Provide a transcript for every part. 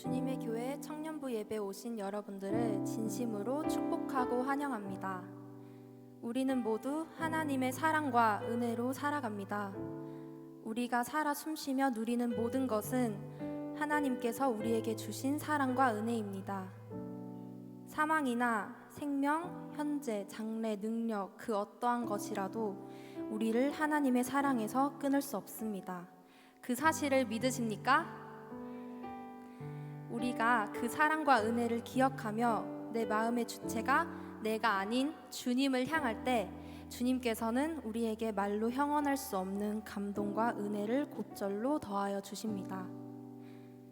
주님의 교회 청년부 예배 오신 여러분들을 진심으로 축복하고 환영합니다. 우리는 모두 하나님의 사랑과 은혜로 살아갑니다. 우리가 살아 숨쉬며 누리는 모든 것은 하나님께서 우리에게 주신 사랑과 은혜입니다. 사망이나 생명, 현재, 장래, 능력 그 어떠한 것이라도 우리를 하나님의 사랑에서 끊을 수 없습니다. 그 사실을 믿으십니까? 우리가 그 사랑과 은혜를 기억하며 내 마음의 주체가 내가 아닌 주님을 향할 때 주님께서는 우리에게 말로 형언할 수 없는 감동과 은혜를 곧절로 더하여 주십니다.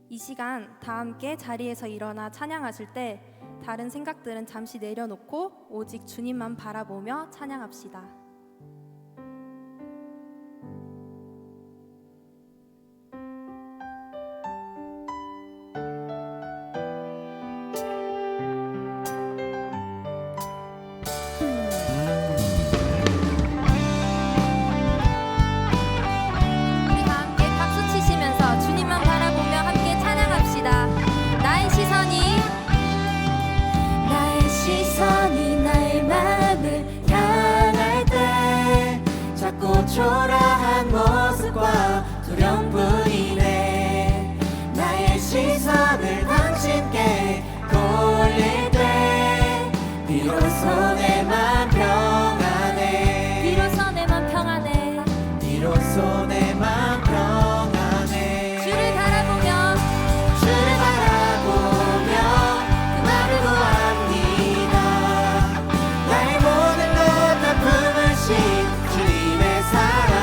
이 시간 다 함께 자리에서 일어나 찬양하실 때 다른 생각들은 잠시 내려놓고 오직 주님만 바라보며 찬양합시다. 초라한 모습과 두려움뿐이네. 나의 시선을 당신께 돌릴 때 비로소 내 맘 평안해. 비로소 내 맘 평안해. 비로소 내 맘 평안해. 주를 바라보며 주를 바라보며 그 맘을 구합니다. 나의 모든 것 다 품으신 주님의 사랑,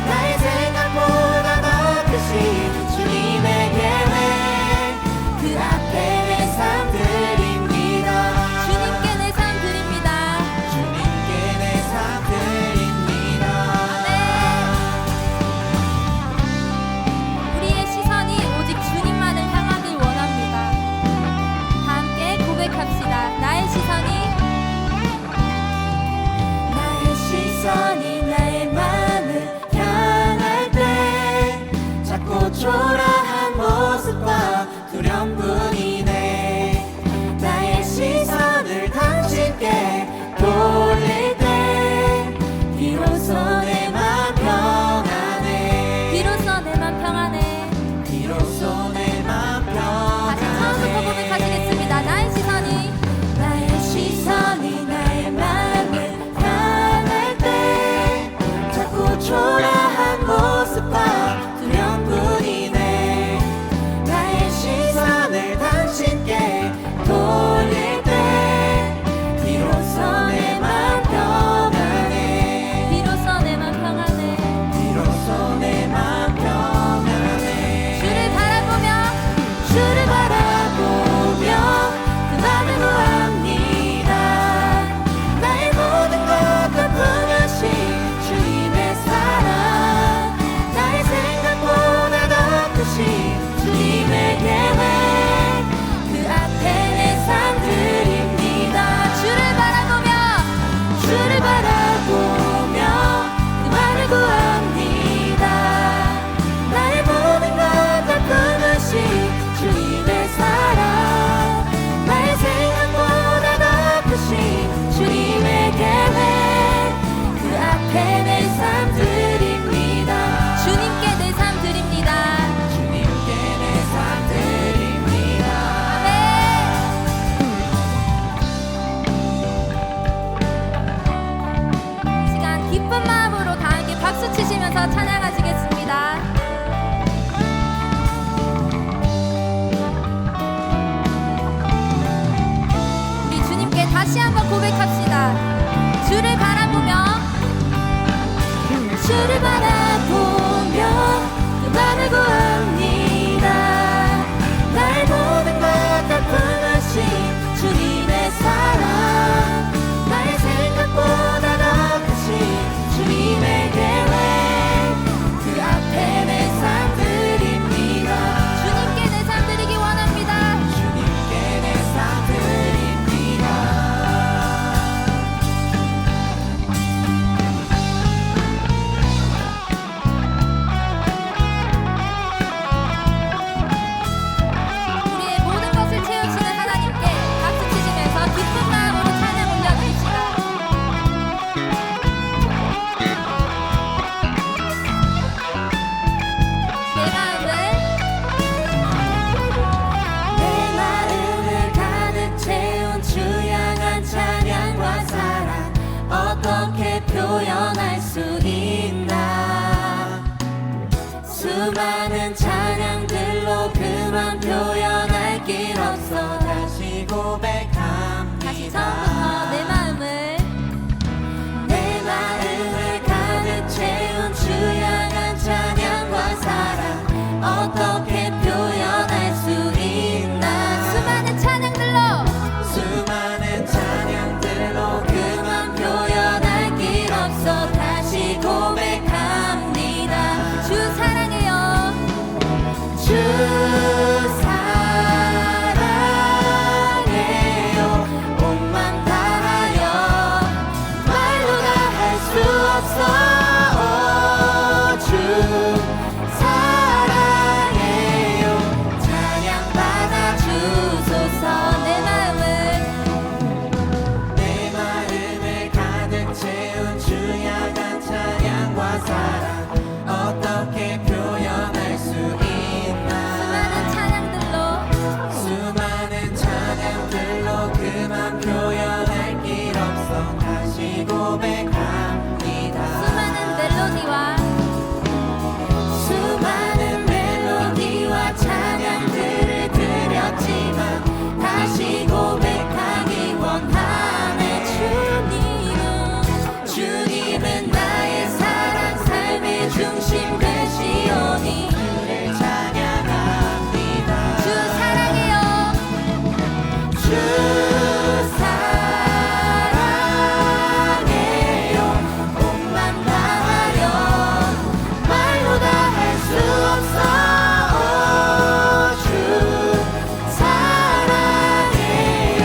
나의 생각보다 더 크신 주님의 계획, 그 앞에 내 삶 드립니다. 주님께 내 삶 드립니다. 주님께 내 삶 드립니다. 우리의 시선이 오직 주님만을 향하길 원합니다. 다 함께 고백합시다. 나의 시선이 나의 맘을 향할 때 자꾸 초라한 모습과 두려움뿐이네. 나의 시선을 당신께 돌릴 때 비로소 내 맘 평안해. 비로소 내 맘 평안해. 비로소 내 맘 다시 처음부터 평안해. 고백하시겠습니다. 나의 시선이 나의 맘을 향할 때 자꾸 초라한 모습과 두려움뿐이네. 나의 시선을 당신께 돌릴 때 비로소 내 맘 평안해. 비로소 내 맘 평안해. 비로소 내 맘 평안해. 주를 바라보며 주를 바라보며 그 맘을 구합니다. 나의 모든 것 다 품으신 주님의 사랑, 나의 생각보다 더 크신 주님의 계획, 그 앞에 내 삶 드립니다. 주를 바라보며 주를 바라보며 그 맘을 구합니다. 나의 모든 것 다 품으신 주님의 사랑, 나의 생각보다 더 크신 주님의 계획, 그 앞에 내 삶 드립니다. 주님께 내 삶 드립니다. 주님께 내 삶 드립니다. 이 시간 기쁜 마음으로 다 함께 박수 치시면서 찬양하시겠습니다. 우리 주님께 다시 한번 고백합시다. 주를 바라보며 주를 바라보며 그 맘을 구합니다. 나의 모든 것 다 품으신 주님의 사랑, 나의 생각보다 더 크신 주님의 계획, 그 앞에 내 삶 드립니다. 주님께 내 삶 드리기 원합니다. 주님께 내 삶 드립니다. 표현할 수 있나. 수많은 찬양들로 그만 표현할 길 없어. 다시 고백합니다. 다시 처음부터 내 마음을 가득 채운 주 향한 찬양과 사랑 어떻게 표현할 수 있나. 수많은 찬양들로 수많은 찬양들로 그만 표현할 길 없어. 다시 고백합니다. 주 사랑해요. 주 사랑해요. 온맘 다하여 말로 다 할 수 없어. 주 사랑해요. 찬양 받아 주소서. 내 마음을 가득 채운 주 향한 찬양과 사랑 어떻게 표현할 수 있나. 수많은 찬양들로 수많은 찬양들로 그만 표현할 길 없어. 다시 고백합니다. 수많은 멜로디와 수많은 멜로디와 찬양들을 드렸지만 다시 고백하기 원하네. 주님은 나의 사랑 삶의 중심 되시오니 주를 찬양합니다. 주 사랑해요. 주 사랑해요. 온맘 다하여 말로 다 할 수 없어. 주 사랑해요.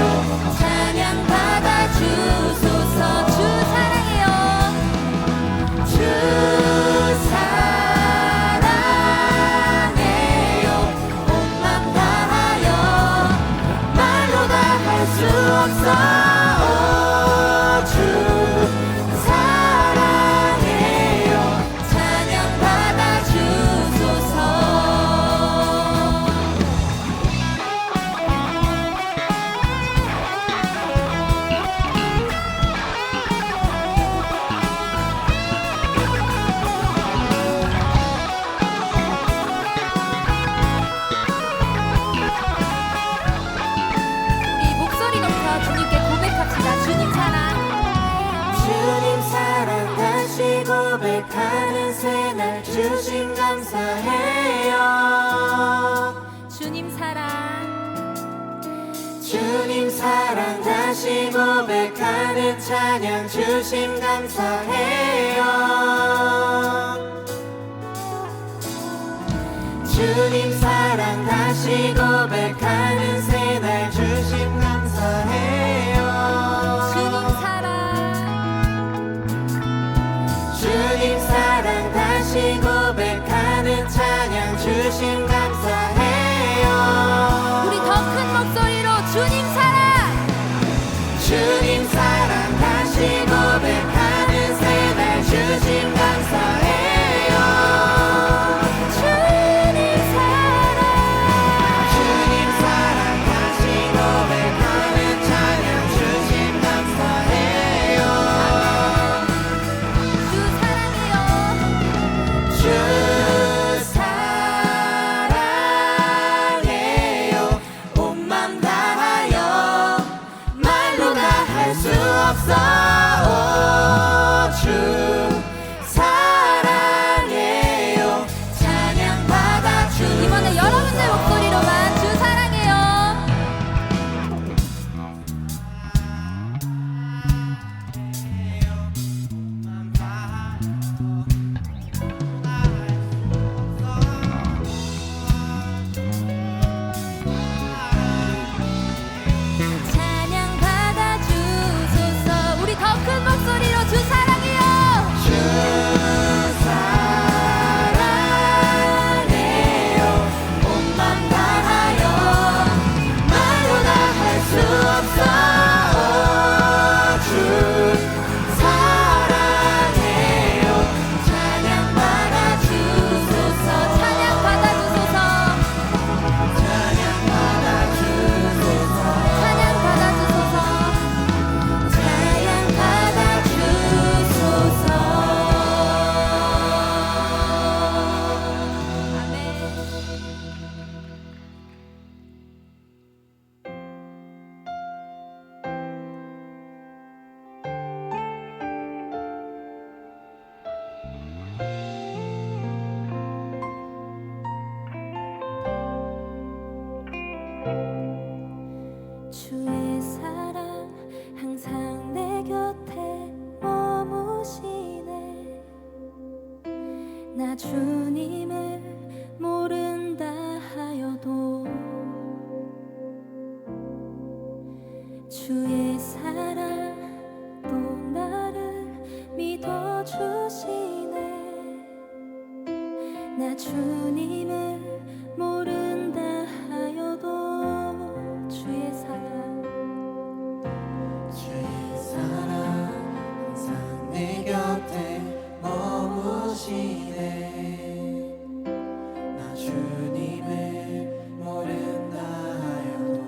찬양 받아 주소서. 주 사랑해요. 주 사랑해요. 온맘 다하여 말로 다 할 수 없어. 주 사랑해요. 찬양 받아 주소서. 우리 목소리 높여 주님께 고백합시다. 주님 사랑. 주님 사랑 다시 고백하는 새날 주심 감사해요. 주님 사랑. 주님 사랑 다시 고백하는 찬양 주심 감사해요. 주님 사랑 다시 고백하는 새날 주심 감사해요. 주님 사랑. 주님 사랑 다시 고백하는 찬양 주심 감사해요. 우리 더 큰 목소리로 주님 사랑. 주님 사랑 다시 고백하는 새날 주심 감사해요. 주님 사랑 다시 고백하는 찬양 주심 감사해요. 주 사랑해요. 주 사랑해요. 온맘 다하여 말로 다 할 수 없어. 주 사랑해요. 찬양 받아 주. 이번에 여러분들 목소리로만 주 사랑해요. 찬양 받아 주소서. 우리 더 주님을 모른다 하여도 주의 사랑 주의 사랑 항상 내 곁에 머무시네 나 주님을 모른다 하여도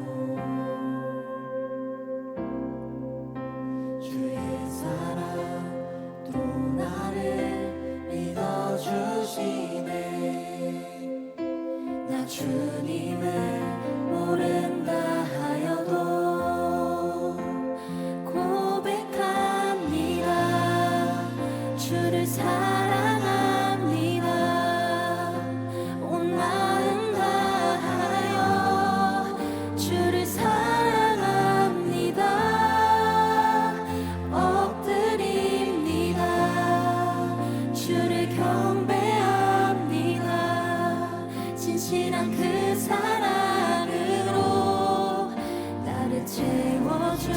주의 사랑 또 나를 믿어주시네 나 주님을 모른다 하여도 고백합니다 주를 사랑합니다 온 마음 다하여 주를 사랑합니다 엎드립니다 주를 경배합니다 진실한 그 사랑으로 나를 채워주소서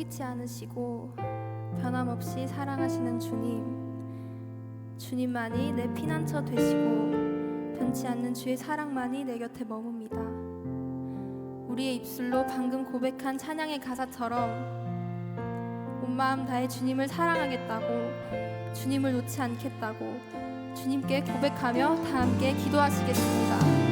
포기치 않으시고 변함없이 사랑하시는 주님만이 내 피난처 되시고 변치 않는 주의 사랑만이 내 곁에 머뭅니다. 우리의 입술로 방금 고백한 찬양의 가사처럼 온 마음 다해 주님을 사랑하겠다고, 주님을 놓지 않겠다고 주님께 고백하며 다 함께 기도하시겠습니다.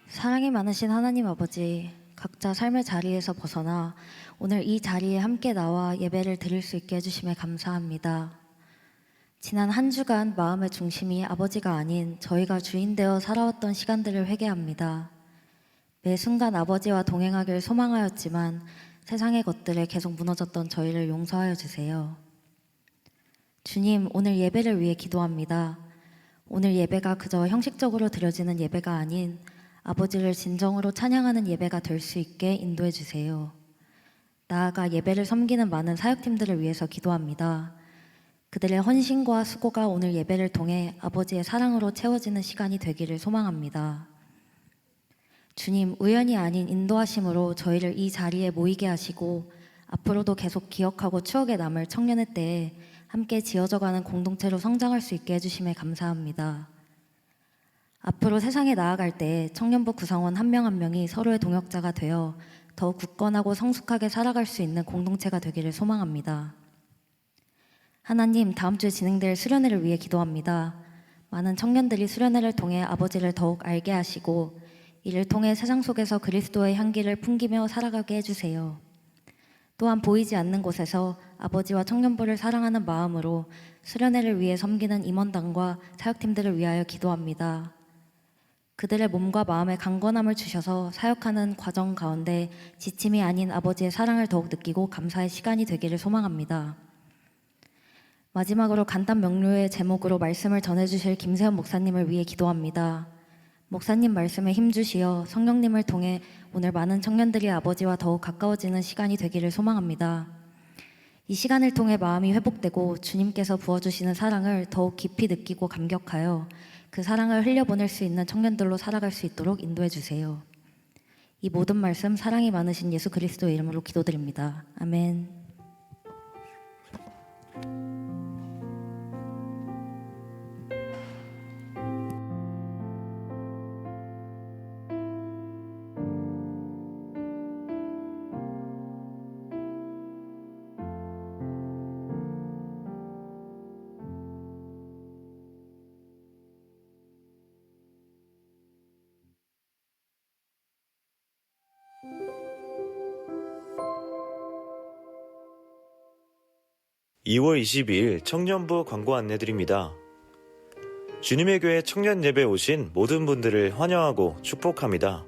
사랑이 많으신 하나님 아버지, 각자 삶의 자리에서 벗어나 오늘 이 자리에 함께 나와 예배를 드릴 수 있게 해주심에 감사합니다. 지난 한 주간 마음의 중심이 아버지가 아닌 저희가 주인 되어 살아왔던 시간들을 회개합니다. 매 순간 아버지와 동행하길 소망하였지만 세상의 것들에 계속 무너졌던 저희를 용서하여 주세요. 주님, 오늘 예배를 위해 기도합니다. 오늘 예배가 그저 형식적으로 드려지는 예배가 아닌 아버지를 진정으로 찬양하는 예배가 될 수 있게 인도해 주세요. 나아가 예배를 섬기는 많은 사역팀들을 위해서 기도합니다. 그들의 헌신과 수고가 오늘 예배를 통해 아버지의 사랑으로 채워지는 시간이 되기를 소망합니다. 주님, 우연이 아닌 인도하심으로 저희를 이 자리에 모이게 하시고 앞으로도 계속 기억하고 추억에 남을 청년의 때에 함께 지어져가는 공동체로 성장할 수 있게 해주심에 감사합니다. 앞으로 세상에 나아갈 때 청년부 구성원 한 명 한 명이 서로의 동역자가 되어 더욱 굳건하고 성숙하게 살아갈 수 있는 공동체가 되기를 소망합니다. 하나님, 다음 주에 진행될 수련회를 위해 기도합니다. 많은 청년들이 수련회를 통해 아버지를 더욱 알게 하시고 이를 통해 세상 속에서 그리스도의 향기를 풍기며 살아가게 해주세요. 또한 보이지 않는 곳에서 아버지와 청년부를 사랑하는 마음으로 수련회를 위해 섬기는 임원단과 사역팀들을 위하여 기도합니다. 그들의 몸과 마음에 강건함을 주셔서 사역하는 과정 가운데 지침이 아닌 아버지의 사랑을 더욱 느끼고 감사의 시간이 되기를 소망합니다. 마지막으로 간단 명료의 제목으로 말씀을 전해주실 김세현 목사님을 위해 기도합니다. 목사님 말씀에 힘주시어 성령님을 통해 오늘 많은 청년들이 아버지와 더욱 가까워지는 시간이 되기를 소망합니다. 이 시간을 통해 마음이 회복되고 주님께서 부어주시는 사랑을 더욱 깊이 느끼고 감격하여 그 사랑을 흘려보낼 수 있는 청년들로 살아갈 수 있도록 인도해 주세요. 이 모든 말씀 사랑이 많으신 예수 그리스도의 이름으로 기도드립니다. 아멘. 2월 22일 청년부 광고 안내드립니다. 주님의 교회 청년 예배에 오신 모든 분들을 환영하고 축복합니다.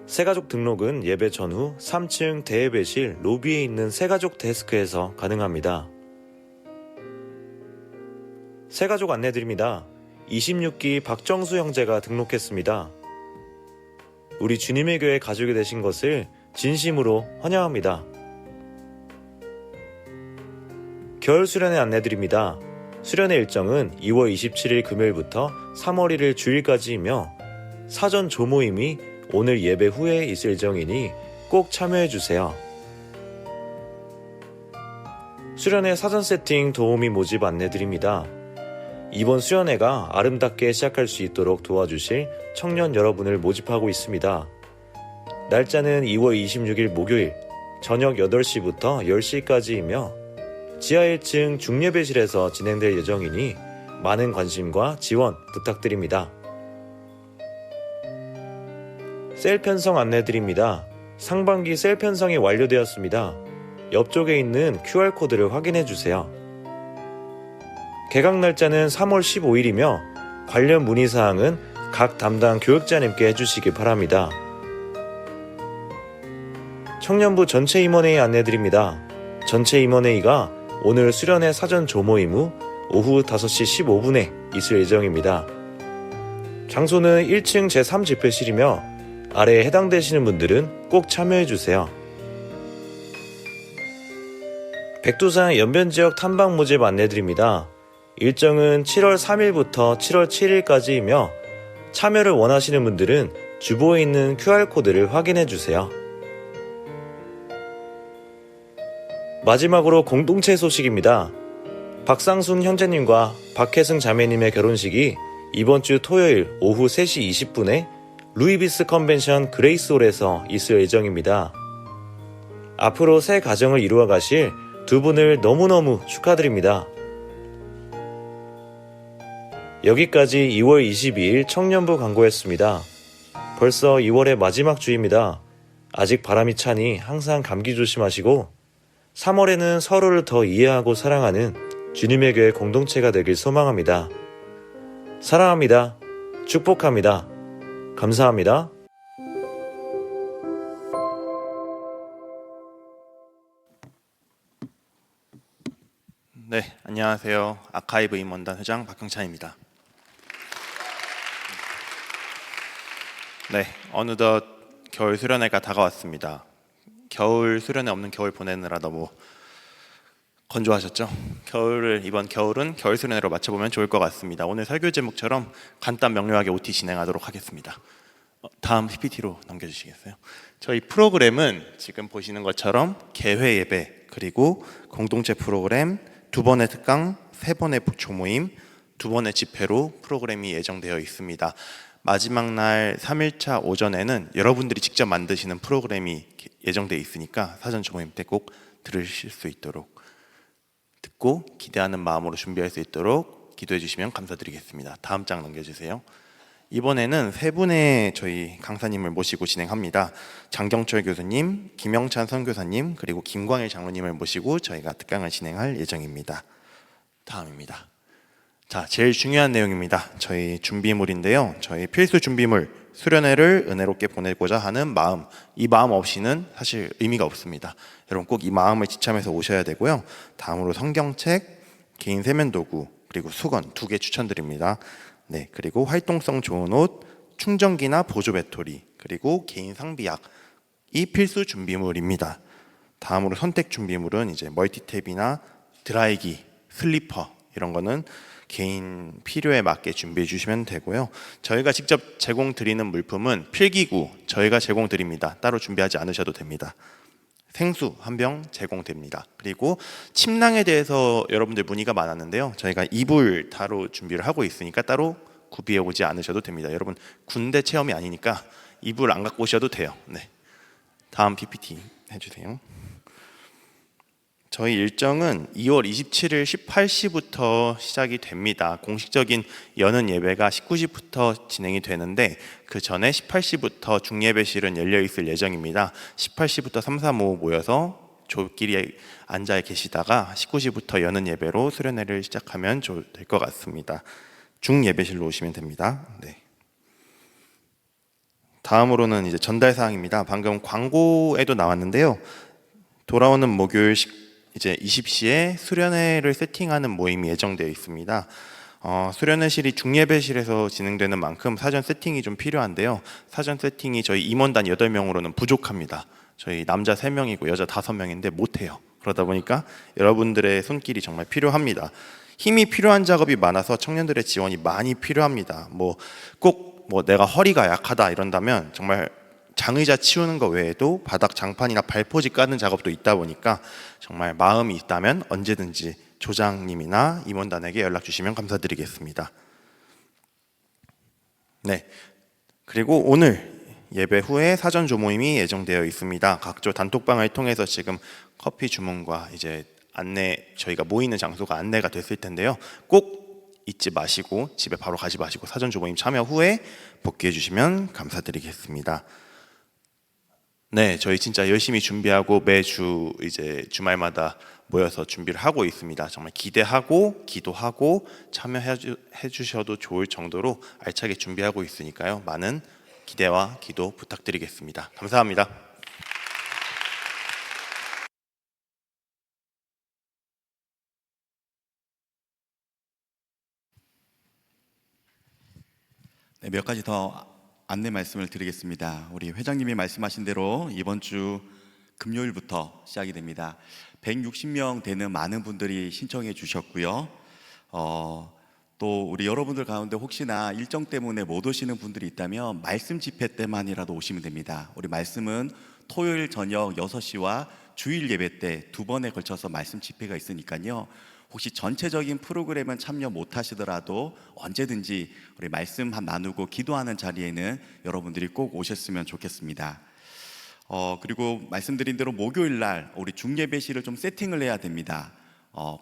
새가족 등록은 예배 전후 3층 대예배실 로비에 있는 새가족 데스크에서 가능합니다. 새가족 안내드립니다. 26기 박정수 형제가 등록했습니다. 우리 주님의 교회 가족이 되신 것을 진심으로 환영합니다. 겨울 수련회 안내드립니다. 수련회 일정은 2월 27일 금요일부터 3월 1일 주일까지이며 사전 조모임이 오늘 예배 후에 있을 예정이니 꼭 참여해주세요. 수련회 사전 세팅 도우미 모집 안내드립니다. 이번 수련회가 아름답게 시작할 수 있도록 도와주실 청년 여러분을 모집하고 있습니다. 날짜는 2월 26일 목요일 저녁 8시부터 10시까지이며 지하 1층 중예배실에서 진행될 예정이니 많은 관심과 지원 부탁드립니다. 셀 편성 안내드립니다. 상반기 셀 편성이 완료되었습니다. 옆쪽에 있는 QR코드를 확인해주세요. 개강 날짜는 3월 15일이며 관련 문의사항은 각 담당 교육자님께 해주시기 바랍니다. 청년부 전체 임원회의 안내드립니다. 전체 임원회의가 오늘 수련회 사전 조모임 후 오후 5시 15분에 있을 예정입니다. 장소는 1층 제3집회실이며 아래에 해당되시는 분들은 꼭 참여해주세요. 백두산 연변지역 탐방 모집 안내드립니다. 일정은 7월 3일부터 7월 7일까지이며 참여를 원하시는 분들은 주보에 있는 QR코드를 확인해주세요. 마지막으로 공동체 소식입니다. 박상순 형제님과 박혜승 자매님의 결혼식이 이번 주 토요일 오후 3시 20분에 루이비스 컨벤션 그레이스홀에서 있을 예정입니다. 앞으로 새 가정을 이루어 가실 두 분을 너무너무 축하드립니다. 여기까지 2월 22일 청년부 광고였습니다. 벌써 2월의 마지막 주입니다. 아직 바람이 차니 항상 감기 조심하시고 3월에는 서로를 더 이해하고 사랑하는 주님의 교회 공동체가 되길 소망합니다. 사랑합니다. 축복합니다. 감사합니다. 네, 안녕하세요. 아카이브 임원단 회장 박형찬입니다. 네, 어느덧 겨울 수련회가 다가왔습니다. 겨울 수련회 없는 겨울 보내느라 너무 건조하셨죠? 이번 겨울은 겨울 수련회로 맞춰보면 좋을 것 같습니다. 오늘 설교 제목처럼 간단 명료하게 OT 진행하도록 하겠습니다. 다음 PPT로 넘겨주시겠어요? 저희 프로그램은 지금 보시는 것처럼 개회 예배, 그리고 공동체 프로그램, 2번의 특강, 3번의 조모임, 2번의 집회로 프로그램이 예정되어 있습니다. 마지막 날 3일차 오전에는 여러분들이 직접 만드시는 프로그램이 예정되어 있으니까 사전 조모임 때 꼭 들으실 수 있도록, 듣고 기대하는 마음으로 준비할 수 있도록 기도해 주시면 감사드리겠습니다. 다음 장 넘겨주세요. 이번에는 세 분의 저희 강사님을 모시고 진행합니다. 장경철 교수님, 김영찬 선교사님, 그리고 김광일 장로님을 모시고 저희가 특강을 진행할 예정입니다. 다음입니다. 자, 제일 중요한 내용입니다. 저희 준비물인데요. 저희 필수 준비물, 수련회를 은혜롭게 보내고자 하는 마음, 이 마음 없이는 사실 의미가 없습니다. 여러분 꼭 이 마음을 지참해서 오셔야 되고요. 다음으로 성경책, 개인 세면 도구, 그리고 수건 2개 추천드립니다. 네, 그리고 활동성 좋은 옷, 충전기나 보조 배터리, 그리고 개인 상비약, 이 필수 준비물입니다. 다음으로 선택 준비물은 이제 멀티탭이나 드라이기, 슬리퍼, 이런 거는 개인 필요에 맞게 준비해 주시면 되고요. 저희가 직접 제공 드리는 물품은 필기구 저희가 제공 드립니다. 따로 준비하지 않으셔도 됩니다. 생수 한 병 제공됩니다. 그리고 침낭에 대해서 여러분들 문의가 많았는데요. 저희가 이불 따로 준비를 하고 있으니까 따로 구비해 오지 않으셔도 됩니다. 여러분 군대 체험이 아니니까 이불 안 갖고 오셔도 돼요. 네. 다음 PPT 해주세요. 저희 일정은 2월 27일 18시부터 시작이 됩니다. 공식적인 여는 예배가 19시부터 진행이 되는데 그 전에 18시부터 중예배실은 열려 있을 예정입니다. 18시부터 3, 4, 5 모여서 조끼리 앉아 계시다가 19시부터 여는 예배로 수련회를 시작하면 될 것 같습니다. 중예배실로 오시면 됩니다. 네. 다음으로는 이제 전달 사항입니다. 방금 광고에도 나왔는데요. 돌아오는 목요일 이제 20시에 수련회를 세팅하는 모임이 예정되어 있습니다. 수련회실이 중예배실에서 진행되는 만큼 사전 세팅이 좀 필요한데요. 사전 세팅이 저희 임원단 8명으로는 부족합니다. 저희 남자 3명이고 여자 5명인데 못해요. 그러다 보니까 여러분들의 손길이 정말 필요합니다. 힘이 필요한 작업이 많아서 청년들의 지원이 많이 필요합니다. 꼭 내가 허리가 약하다 이런다면 정말 장의자 치우는 거 외에도 바닥 장판이나 발포지 까는 작업도 있다 보니까 정말 마음이 있다면 언제든지 조장님이나 임원단에게 연락 주시면 감사드리겠습니다. 네, 그리고 오늘 예배 후에 사전 조모임이 예정되어 있습니다. 각조 단톡방을 통해서 지금 커피 주문과 이제 안내, 저희가 모이는 장소가 안내가 됐을 텐데요. 꼭 잊지 마시고 집에 바로 가지 마시고 사전 조모임 참여 후에 복귀해 주시면 감사드리겠습니다. 네, 저희 진짜 열심히 준비하고 매주 이제 주말마다 모여서 준비를 하고 있습니다. 정말 기대하고 기도하고 참여해 주셔도 좋을 정도로 알차게 준비하고 있으니까요. 많은 기대와 기도 부탁드리겠습니다. 감사합니다. 네, 몇 가지 더 안내 말씀을 드리겠습니다. 우리 회장님이 말씀하신 대로 이번 주 금요일부터 시작이 됩니다. 160명 되는 많은 분들이 신청해 주셨고요. 또 우리 여러분들 가운데 혹시나 일정 때문에 못 오시는 분들이 있다면 말씀 집회 때만이라도 오시면 됩니다. 우리 말씀은 토요일 저녁 6시와 주일 예배 때 두 번에 걸쳐서 말씀 집회가 있으니까요. 혹시 전체적인 프로그램은 참여 못 하시더라도 언제든지 우리 말씀 나누고 기도하는 자리에는 여러분들이 꼭 오셨으면 좋겠습니다. 그리고 말씀드린 대로 목요일 날 우리 중예배실을 좀 세팅을 해야 됩니다.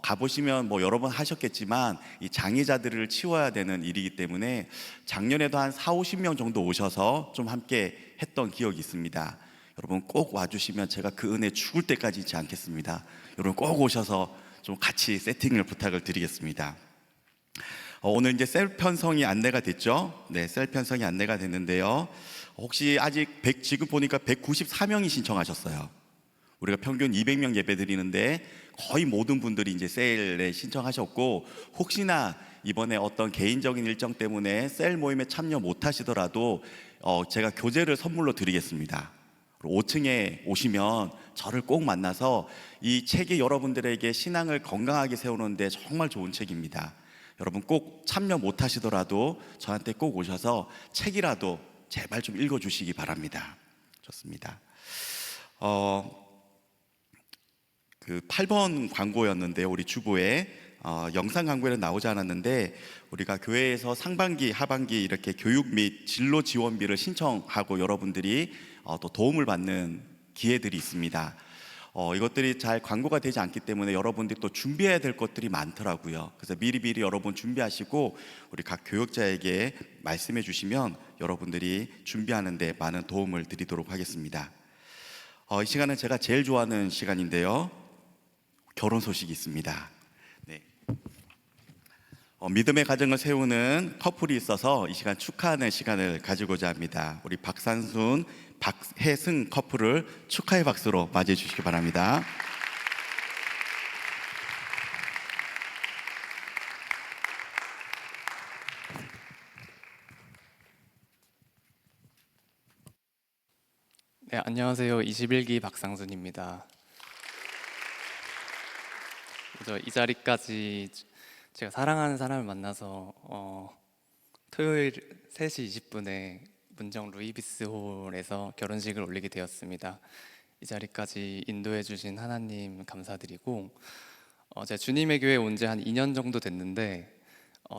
가보시면 뭐 여러 번 하셨겠지만 이 장애자들을 치워야 되는 일이기 때문에 작년에도 한 40-50명 정도 오셔서 좀 함께 했던 기억이 있습니다. 여러분 꼭 와주시면 제가 그 은혜 죽을 때까지 잊지 않겠습니다. 여러분 꼭 오셔서 좀 같이 세팅을 부탁을 드리겠습니다. 오늘 이제 셀 편성이 안내가 됐죠. 네, 셀 편성이 안내가 됐는데요. 혹시 아직 지금 보니까 194명이 신청하셨어요. 우리가 평균 200명 예배 드리는데 거의 모든 분들이 이제 셀에 신청하셨고, 혹시나 이번에 어떤 개인적인 일정 때문에 셀 모임에 참여 못 하시더라도 제가 교재를 선물로 드리겠습니다. 5층에 오시면 저를 꼭 만나서 이 책이 여러분들에게 신앙을 건강하게 세우는데 정말 좋은 책입니다. 여러분 꼭 참여 못 하시더라도 저한테 꼭 오셔서 책이라도 제발 좀 읽어주시기 바랍니다. 좋습니다. 그 8번 광고였는데요. 우리 주보에 영상 광고에는 나오지 않았는데 우리가 교회에서 상반기, 하반기 이렇게 교육 및 진로 지원비를 신청하고 여러분들이 또 도움을 받는 기회들이 있습니다. 이것들이 잘 광고가 되지 않기 때문에 여러분들이 또 준비해야 될 것들이 많더라고요. 그래서 미리미리 여러분 준비하시고 우리 각 교육자에게 말씀해 주시면 여러분들이 준비하는 데 많은 도움을 드리도록 하겠습니다. 이 시간은 제가 제일 좋아하는 시간인데요. 결혼 소식이 있습니다. 네. 믿음의 가정을 세우는 커플이 있어서 이 시간 축하하는 시간을 가지고자 합니다. 우리 박산순, 박혜승 커플을 축하의 박수로 맞이해 주시기 바랍니다. 네, 안녕하세요. 21기 박상순입니다. 이 자리까지 제가 사랑하는 사람을 만나서 토요일 3시 20분에 문정 루이비스홀에서 결혼식을 올리게 되었습니다. 이 자리까지 인도해 주신 하나님 감사드리고, 제가 주님의 교회에 온 지 한 2년 정도 됐는데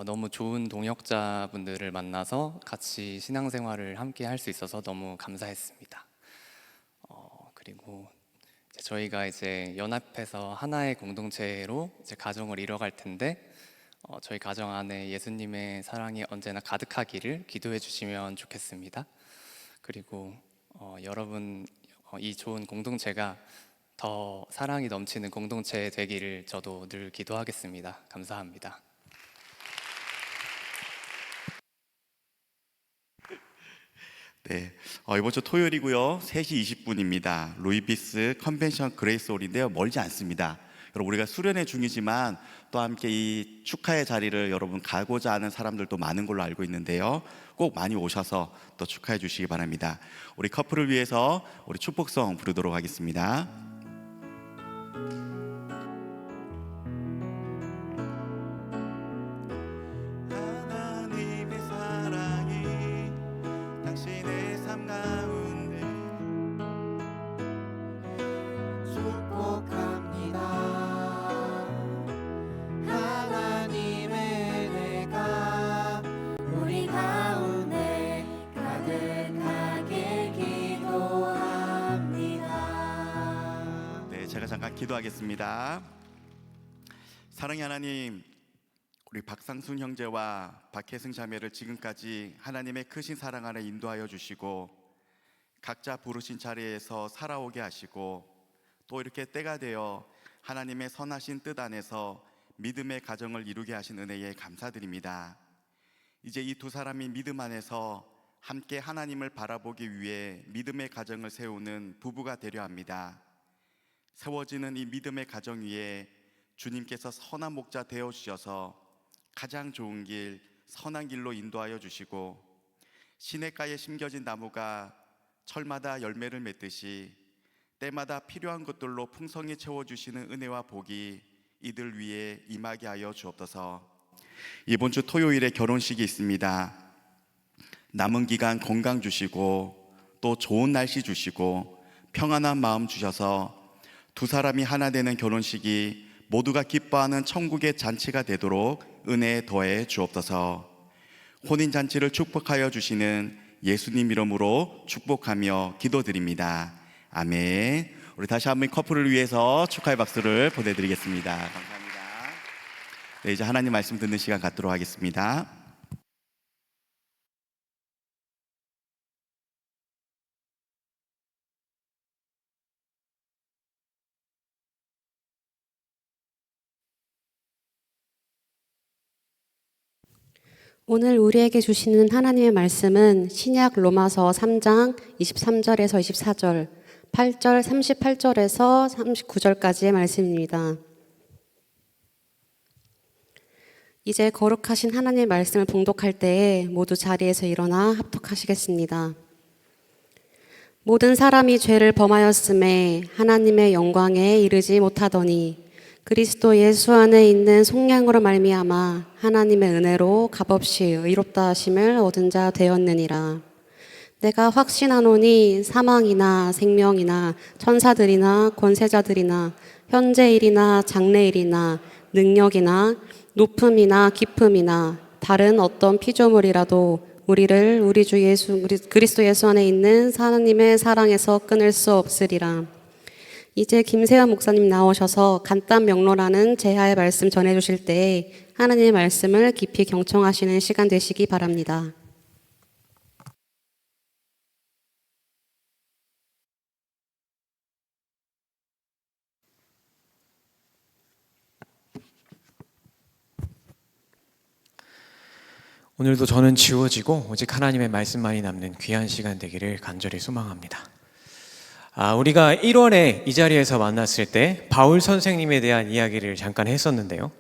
너무 좋은 동역자분들을 만나서 같이 신앙생활을 함께 할 수 있어서 너무 감사했습니다. 그리고 저희가 이제 연합해서 하나의 공동체로 이제 가정을 이뤄갈 텐데 저희 가정 안에 예수님의 사랑이 언제나 가득하기를 기도해 주시면 좋겠습니다. 그리고 여러분 이 좋은 공동체가 더 사랑이 넘치는 공동체 되기를 저도 늘 기도하겠습니다. 감사합니다. 네, 이번 주 토요일이고요. 3시 20분입니다. 루이비스 컨벤션 그레이스홀인데요. 멀지 않습니다. 여러분 우리가 수련회 중이지만 또 함께 이 축하의 자리를 여러분 가고자 하는 사람들도 많은 걸로 알고 있는데요. 꼭 많이 오셔서 또 축하해 주시기 바랍니다. 우리 커플을 위해서 우리 축복성 부르도록 하겠습니다. 하나님의 사랑이 당신의 삶 가운데 축복합니다. 기도하겠습니다. 사랑의 하나님, 우리 박상순 형제와 박혜승 자매를 지금까지 하나님의 크신 사랑 안에 인도하여 주시고 각자 부르신 자리에서 살아오게 하시고 또 이렇게 때가 되어 하나님의 선하신 뜻 안에서 믿음의 가정을 이루게 하신 은혜에 감사드립니다. 이제 이 두 사람이 믿음 안에서 함께 하나님을 바라보기 위해 믿음의 가정을 세우는 부부가 되려 합니다. 세워지는 이 믿음의 가정 위에 주님께서 선한 목자 되어 주셔서 가장 좋은 길, 선한 길로 인도하여 주시고 시냇가에 심겨진 나무가 철마다 열매를 맺듯이 때마다 필요한 것들로 풍성히 채워주시는 은혜와 복이 이들 위에 임하게 하여 주옵소서. 이번 주 토요일에 결혼식이 있습니다. 남은 기간 건강 주시고 또 좋은 날씨 주시고 평안한 마음 주셔서 두 사람이 하나 되는 결혼식이 모두가 기뻐하는 천국의 잔치가 되도록 은혜 더해 주옵소서. 혼인잔치를 축복하여 주시는 예수님 이름으로 축복하며 기도드립니다. 아멘. 우리 다시 한번 커플을 위해서 축하의 박수를 보내드리겠습니다. 감사합니다. 네, 이제 하나님 말씀 듣는 시간 갖도록 하겠습니다. 오늘 우리에게 주시는 하나님의 말씀은 신약 로마서 3장 23절에서 24절, 8절 38절에서 39절까지의 말씀입니다. 이제 거룩하신 하나님의 말씀을 봉독할 때에 모두 자리에서 일어나 합독하시겠습니다. 모든 사람이 죄를 범하였음에 하나님의 영광에 이르지 못하더니 그리스도 예수 안에 있는 속량으로 말미암아 하나님의 은혜로 값없이 의롭다 하심을 얻은 자 되었느니라. 내가 확신하노니 사망이나 생명이나 천사들이나 권세자들이나 현재일이나 장래일이나 능력이나 높음이나 깊음이나 다른 어떤 피조물이라도 우리를 우리 주 예수 그리스도 예수 안에 있는 하나님의 사랑에서 끊을 수 없으리라. 이제 김세환 목사님 나오셔서 간단 명로라는 제하의 말씀 전해주실 때 하나님의 말씀을 깊이 경청하시는 시간 되시기 바랍니다. 오늘도 저는 지워지고 오직 하나님의 말씀만이 남는 귀한 시간 되기를 간절히 소망합니다. 우리가 1월에 이 자리에서 만났을 때 바울 선생님에 대한 이야기를 잠깐 했었는데요.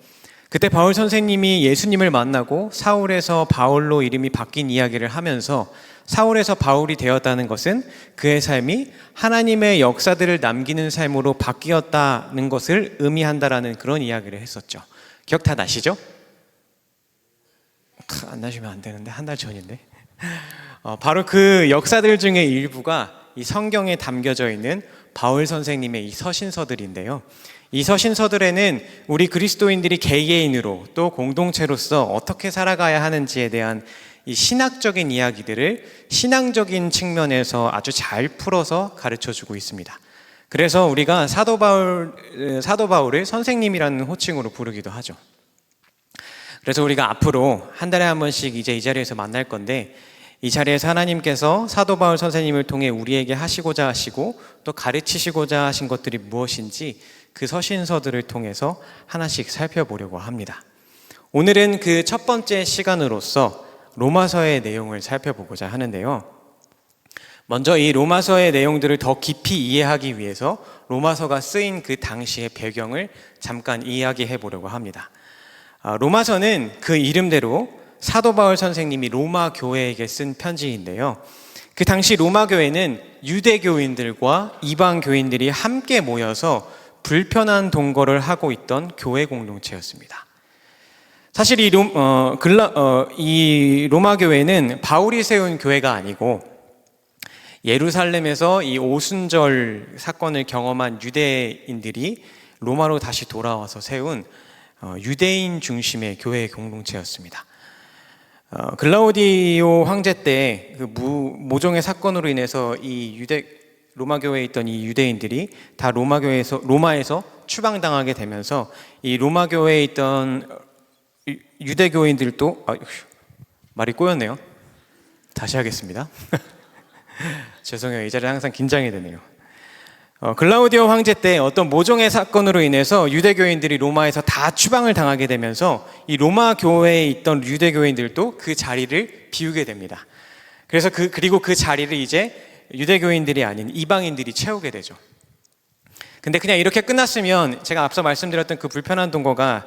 그때 바울 선생님이 예수님을 만나고 사울에서 바울로 이름이 바뀐 이야기를 하면서 사울에서 바울이 되었다는 것은 그의 삶이 하나님의 역사들을 남기는 삶으로 바뀌었다는 것을 의미한다라는 그런 이야기를 했었죠. 기억 다 나시죠? 안 나시면 안 되는데, 한 달 전인데. 바로 그 역사들 중에 일부가 이 성경에 담겨져 있는 바울 선생님의 이 서신서들인데요. 이 서신서들에는 우리 그리스도인들이 개개인으로 또 공동체로서 어떻게 살아가야 하는지에 대한 이 신학적인 이야기들을 신앙적인 측면에서 아주 잘 풀어서 가르쳐주고 있습니다. 그래서 우리가 사도 바울을 선생님이라는 호칭으로 부르기도 하죠. 그래서 우리가 앞으로 한 달에 한 번씩 이제 이 자리에서 만날 건데, 이 자리에서 하나님께서 사도 바울 선생님을 통해 우리에게 하시고자 하시고 또 가르치시고자 하신 것들이 무엇인지 그 서신서들을 통해서 하나씩 살펴보려고 합니다. 오늘은 그 첫 번째 시간으로서 로마서의 내용을 살펴보고자 하는데요. 먼저 이 로마서의 내용들을 더 깊이 이해하기 위해서 로마서가 쓰인 그 당시의 배경을 잠깐 이야기해 보려고 합니다. 로마서는 그 이름대로 사도 바울 선생님이 로마 교회에게 쓴 편지인데요. 그 당시 로마 교회는 유대교인들과 이방 교인들이 함께 모여서 불편한 동거를 하고 있던 교회 공동체였습니다. 사실 이 로마 교회는 바울이 세운 교회가 아니고 예루살렘에서 이 오순절 사건을 경험한 유대인들이 로마로 다시 돌아와서 세운 유대인 중심의 교회 공동체였습니다. 글라우디오 황제 때 그 모종의 사건으로 인해서 이 로마 교회에 있던 이 유대인들이 다 로마에서 추방당하게 되면서 이 로마 교회에 있던 유대교인들도 말이 꼬였네요. 다시 하겠습니다. 죄송해요. 이 자리에 항상 긴장이 되네요. 글라우디오 황제 때 어떤 모종의 사건으로 인해서 유대교인들이 로마에서 다 추방을 당하게 되면서 이 로마 교회에 있던 유대교인들도 그 자리를 비우게 됩니다. 그래서 그리고 그 자리를 이제 유대교인들이 아닌 이방인들이 채우게 되죠. 근데 그냥 이렇게 끝났으면 제가 앞서 말씀드렸던 그 불편한 동거가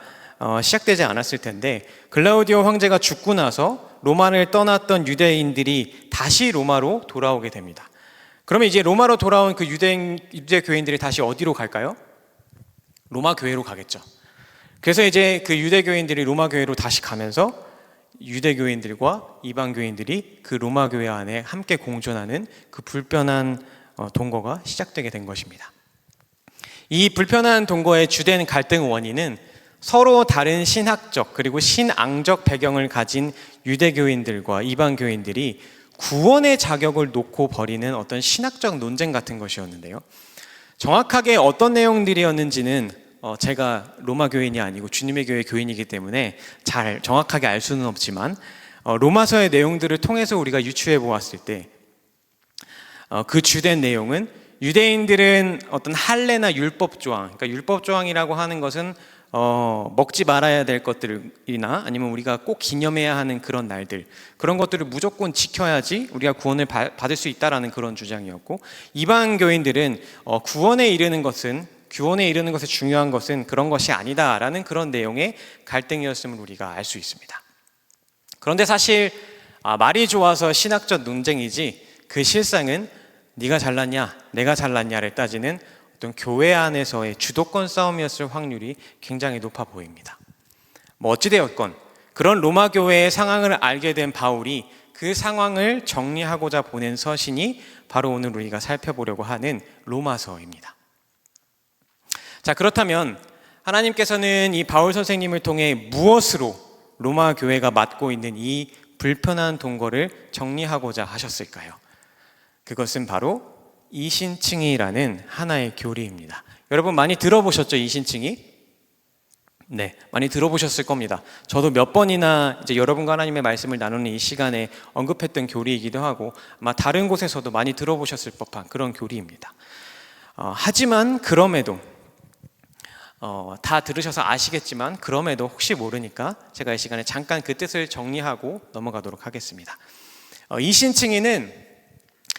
시작되지 않았을 텐데, 글라우디오 황제가 죽고 나서 로마를 떠났던 유대인들이 다시 로마로 돌아오게 됩니다. 그러면 이제 로마로 돌아온 그 유대 교인들이 다시 어디로 갈까요? 로마 교회로 가겠죠. 그래서 이제 그 유대 교인들이 로마 교회로 다시 가면서 유대 교인들과 이방 교인들이 그 로마 교회 안에 함께 공존하는 그 불편한 동거가 시작되게 된 것입니다. 이 불편한 동거의 주된 갈등 원인은 서로 다른 신학적 그리고 신앙적 배경을 가진 유대교인들과 이방교인들이 구원의 자격을 놓고 벌이는 어떤 신학적 논쟁 같은 것이었는데요. 정확하게 어떤 내용들이었는지는 제가 로마 교인이 아니고 주님의 교회 교인이기 때문에 잘 정확하게 알 수는 없지만 로마서의 내용들을 통해서 우리가 유추해 보았을 때 그 주된 내용은 유대인들은 어떤 할례나 율법 조항, 그러니까 율법 조항이라고 하는 것은 먹지 말아야 될 것들이나 아니면 우리가 꼭 기념해야 하는 그런 날들, 그런 것들을 무조건 지켜야지 우리가 구원을 받을 수 있다라는 그런 주장이었고, 이방 교인들은 구원에 이르는 것에 중요한 것은 그런 것이 아니다라는 그런 내용의 갈등이었음을 우리가 알 수 있습니다. 그런데 사실 말이 좋아서 신학적 논쟁이지 그 실상은 네가 잘났냐 내가 잘났냐를 따지는 어떤 교회 안에서의 주도권 싸움이었을 확률이 굉장히 높아 보입니다. 뭐 어찌되었건 그런 로마 교회의 상황을 알게 된 바울이 그 상황을 정리하고자 보낸 서신이 바로 오늘 우리가 살펴보려고 하는 로마서입니다. 자, 그렇다면 하나님께서는 이 바울 선생님을 통해 무엇으로 로마 교회가 맡고 있는 이 불편한 동거를 정리하고자 하셨을까요? 그것은 바로 이신칭의라는 하나의 교리입니다. 여러분 많이 들어보셨죠? 이신칭의? 네, 많이 들어보셨을 겁니다. 저도 몇 번이나 이제 여러분과 하나님의 말씀을 나누는 이 시간에 언급했던 교리이기도 하고 아마 다른 곳에서도 많이 들어보셨을 법한 그런 교리입니다. 하지만 그럼에도 다 들으셔서 아시겠지만 그럼에도 혹시 모르니까 제가 이 시간에 잠깐 그 뜻을 정리하고 넘어가도록 하겠습니다. 이신칭의는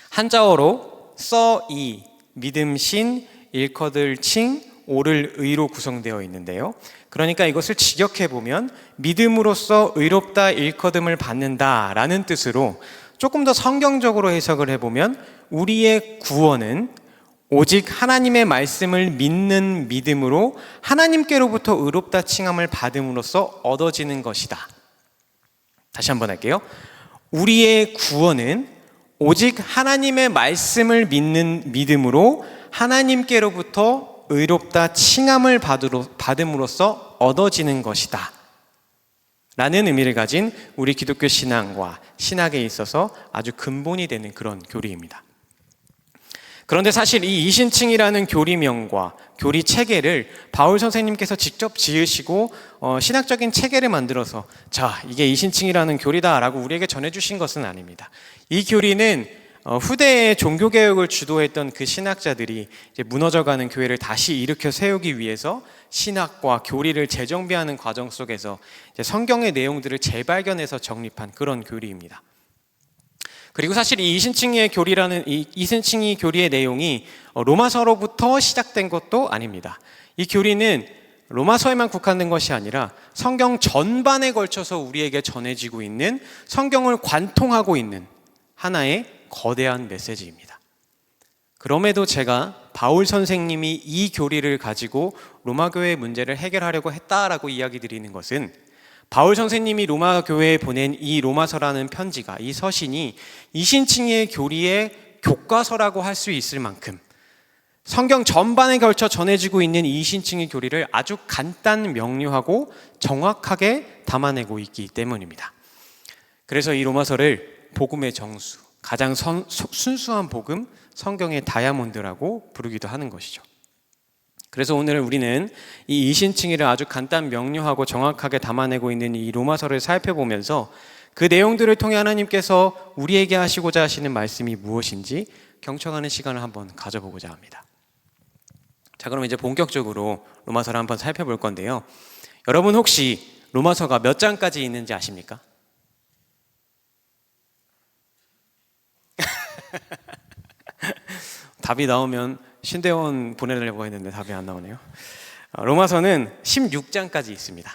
한자어로 써이, 믿음신, 일커들칭, 오를 의로 구성되어 있는데요. 그러니까 이것을 직역해 보면 믿음으로써 의롭다 일커듬을 받는다라는 뜻으로 조금 더 성경적으로 해석을 해보면 우리의 구원은 오직 하나님의 말씀을 믿는 믿음으로 하나님께로부터 의롭다 칭함을 받음으로써 얻어지는 것이다. 다시 한번 할게요. 우리의 구원은 오직 하나님의 말씀을 믿는 믿음으로 하나님께로부터 의롭다 칭함을 받음으로써 얻어지는 것이다 라는 의미를 가진 우리 기독교 신앙과 신학에 있어서 아주 근본이 되는 그런 교리입니다. 그런데 사실 이 이신칭이라는 교리명과 교리 체계를 바울 선생님께서 직접 지으시고 신학적인 체계를 만들어서 자, 이게 이신칭이라는 교리다라고 우리에게 전해주신 것은 아닙니다. 이 교리는 후대의 종교개혁을 주도했던 그 신학자들이 이제 무너져가는 교회를 다시 일으켜 세우기 위해서 신학과 교리를 재정비하는 과정 속에서 이제 성경의 내용들을 재발견해서 정립한 그런 교리입니다. 그리고 사실 이 이신칭의 교리라는 이 이신칭의 교리의 내용이 로마서로부터 시작된 것도 아닙니다. 이 교리는 로마서에만 국한된 것이 아니라 성경 전반에 걸쳐서 우리에게 전해지고 있는 성경을 관통하고 있는 하나의 거대한 메시지입니다. 그럼에도 제가 바울 선생님이 이 교리를 가지고 로마 교회의 문제를 해결하려고 했다라고 이야기 드리는 것은 바울 선생님이 로마 교회에 보낸 이 로마서라는 편지가, 이 서신이 이신칭의 교리의 교과서라고 할 수 있을 만큼 성경 전반에 걸쳐 전해지고 있는 이신칭의 교리를 아주 간단 명료하고 정확하게 담아내고 있기 때문입니다. 그래서 이 로마서를 복음의 정수, 가장 순수한 복음, 성경의 다이아몬드라고 부르기도 하는 것이죠. 그래서 오늘 우리는 이 이신칭의를 아주 간단 명료하고 정확하게 담아내고 있는 이 로마서를 살펴보면서 그 내용들을 통해 하나님께서 우리에게 하시고자 하시는 말씀이 무엇인지 경청하는 시간을 한번 가져보고자 합니다. 자, 그럼 이제 본격적으로 로마서를 한번 살펴볼 건데요. 여러분 혹시 로마서가 몇 장까지 있는지 아십니까? 답이 나오면 신대원 보내려고 했는데 답이 안 나오네요. 로마서는 16장까지 있습니다.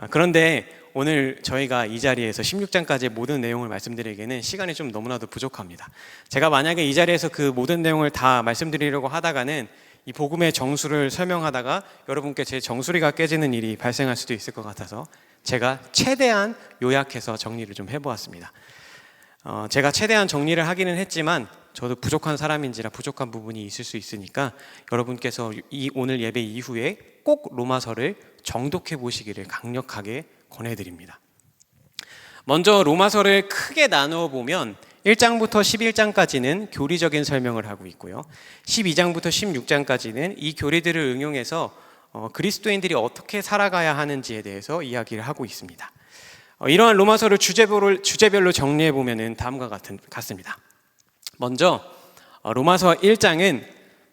그런데 오늘 저희가 이 자리에서 16장까지의 모든 내용을 말씀드리기에는 시간이 좀 너무나도 부족합니다. 제가 만약에 이 자리에서 그 모든 내용을 다 말씀드리려고 하다가는 이 복음의 정수를 설명하다가 여러분께 제 정수리가 깨지는 일이 발생할 수도 있을 것 같아서 제가 최대한 요약해서 정리를 좀 해보았습니다. 제가 최대한 정리를 하기는 했지만 저도 부족한 사람인지라 부족한 부분이 있을 수 있으니까 여러분께서 오늘 예배 이후에 꼭 로마서를 정독해 보시기를 강력하게 권해드립니다. 먼저 로마서를 크게 나누어 보면 1장부터 11장까지는 교리적인 설명을 하고 있고요. 12장부터 16장까지는 이 교리들을 응용해서 그리스도인들이 어떻게 살아가야 하는지에 대해서 이야기를 하고 있습니다. 이러한 로마서를 주제별로 정리해 보면 다음과 같습니다. 먼저 로마서 1장은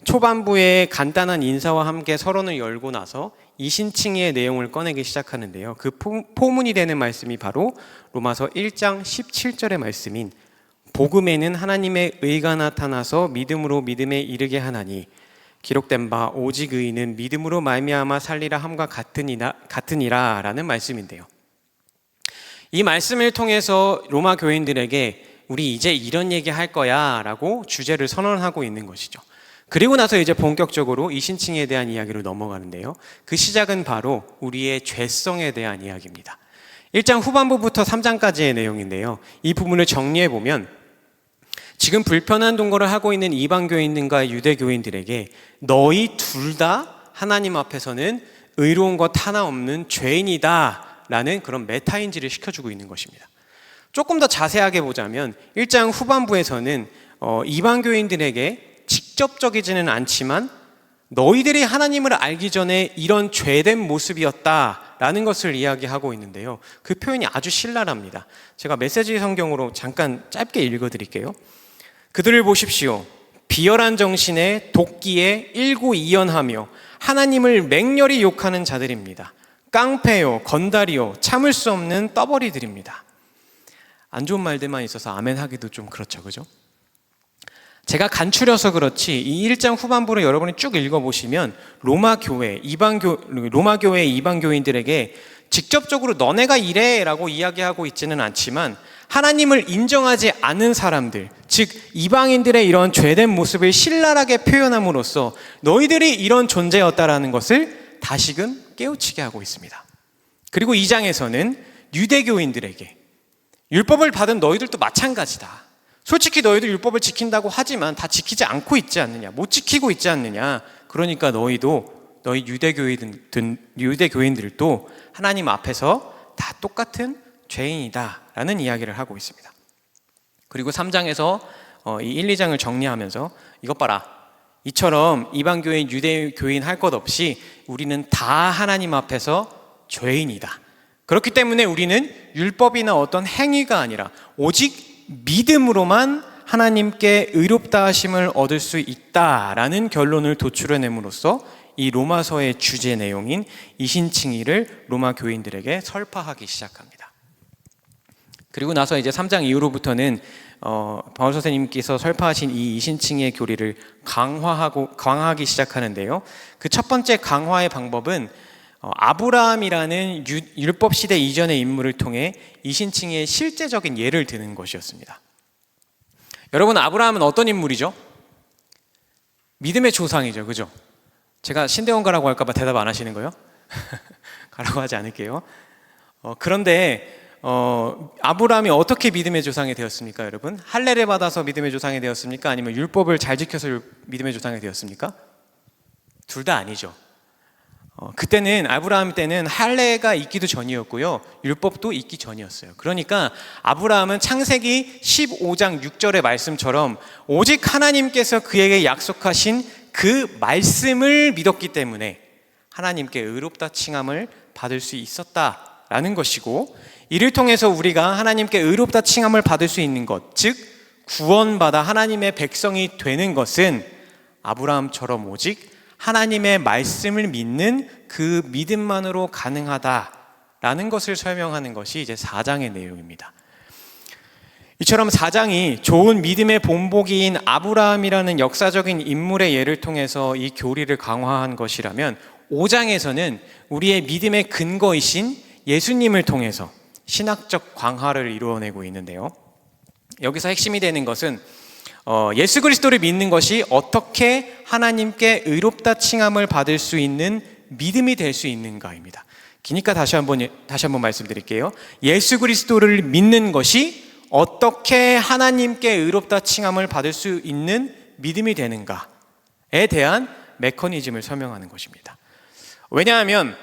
초반부에 간단한 인사와 함께 서론을 열고 나서 이신칭의의 내용을 꺼내기 시작하는데요. 그 포문이 되는 말씀이 바로 로마서 1장 17절의 말씀인 복음에는 하나님의 의가 나타나서 믿음으로 믿음에 이르게 하나니 기록된 바 오직 의인은 믿음으로 말미암아 살리라 함과 같으니라 라는 말씀인데요. 이 말씀을 통해서 로마 교인들에게 우리 이제 이런 얘기 할 거야 라고 주제를 선언하고 있는 것이죠. 그리고 나서 이제 본격적으로 이신칭에 대한 이야기로 넘어가는데요. 그 시작은 바로 우리의 죄성에 대한 이야기입니다. 1장 후반부부터 3장까지의 내용인데요. 이 부분을 정리해 보면 지금 불편한 동거를 하고 있는 이방교인들과 유대교인들에게 너희 둘 다 하나님 앞에서는 의로운 것 하나 없는 죄인이다 라는 그런 메타인지를 시켜주고 있는 것입니다. 조금 더 자세하게 보자면 1장 후반부에서는 이방교인들에게 직접적이지는 않지만 너희들이 하나님을 알기 전에 이런 죄된 모습이었다라는 것을 이야기하고 있는데요. 그 표현이 아주 신랄합니다. 제가 메시지 성경으로 잠깐 짧게 읽어드릴게요. 그들을 보십시오. 비열한 정신에 도끼에 일구이연하며 하나님을 맹렬히 욕하는 자들입니다. 깡패요, 건달이요, 참을 수 없는 떠버리들입니다. 안 좋은 말들만 있어서 아멘 하기도 좀 그렇죠, 그죠? 제가 간추려서 그렇지 이 1장 후반부를 여러분이 쭉 읽어보시면 로마 교회 이방교인들에게 직접적으로 너네가 이래 라고 이야기하고 있지는 않지만 하나님을 인정하지 않는 사람들, 즉 이방인들의 이런 죄된 모습을 신랄하게 표현함으로써 너희들이 이런 존재였다라는 것을 다시금 깨우치게 하고 있습니다. 그리고 2장에서는 유대교인들에게 율법을 받은 너희들도 마찬가지다. 솔직히 너희도 율법을 지킨다고 하지만 다 지키지 않고 있지 않느냐, 못 지키고 있지 않느냐. 그러니까 너희 유대교인들도 하나님 앞에서 다 똑같은 죄인이다 라는 이야기를 하고 있습니다. 그리고 3장에서 이 1, 2장을 정리하면서 이것 봐라, 이처럼 이방교인, 유대교인 할 것 없이 우리는 다 하나님 앞에서 죄인이다. 그렇기 때문에 우리는 율법이나 어떤 행위가 아니라 오직 믿음으로만 하나님께 의롭다 하심을 얻을 수 있다라는 결론을 도출해냄으로써 이 로마서의 주제 내용인 이신칭의를 로마 교인들에게 설파하기 시작합니다. 그리고 나서 이제 3장 이후로부터는 바울 선생님께서 설파하신 이 이신칭의의 교리를 강화하기 시작하는데요. 그 첫 번째 강화의 방법은 아브라함이라는 율법 시대 이전의 인물을 통해 이신칭의의 실제적인 예를 드는 것이었습니다. 여러분, 아브라함은 어떤 인물이죠? 믿음의 조상이죠, 그죠? 제가 신대원 가라고 할까봐 대답 안 하시는 거예요? 가라고 하지 않을게요. 그런데 아브라함이 어떻게 믿음의 조상이 되었습니까, 여러분? 할례를 받아서 믿음의 조상이 되었습니까? 아니면 율법을 잘 지켜서 믿음의 조상이 되었습니까? 둘 다 아니죠. 그때는 아브라함 때는 할례가 있기도 전이었고요, 율법도 있기 전이었어요. 그러니까 아브라함은 창세기 15장 6절의 말씀처럼 오직 하나님께서 그에게 약속하신 그 말씀을 믿었기 때문에 하나님께 의롭다 칭함을 받을 수 있었다라는 것이고, 이를 통해서 우리가 하나님께 의롭다 칭함을 받을 수 있는 것, 즉 구원받아 하나님의 백성이 되는 것은 아브라함처럼 오직 하나님의 말씀을 믿는 그 믿음만으로 가능하다라는 것을 설명하는 것이 이제 4장의 내용입니다. 이처럼 4장이 좋은 믿음의 본보기인 아브라함이라는 역사적인 인물의 예를 통해서 이 교리를 강화한 것이라면, 5장에서는 우리의 믿음의 근거이신 예수님을 통해서 신학적 강화를 이루어내고 있는데요. 여기서 핵심이 되는 것은 예수 그리스도를 믿는 것이 어떻게 하나님께 의롭다 칭함을 받을 수 있는 믿음이 될 수 있는가입니다. 기니까 다시 한번 말씀드릴게요. 예수 그리스도를 믿는 것이 어떻게 하나님께 의롭다 칭함을 받을 수 있는 믿음이 되는가에 대한 메커니즘을 설명하는 것입니다. 왜냐하면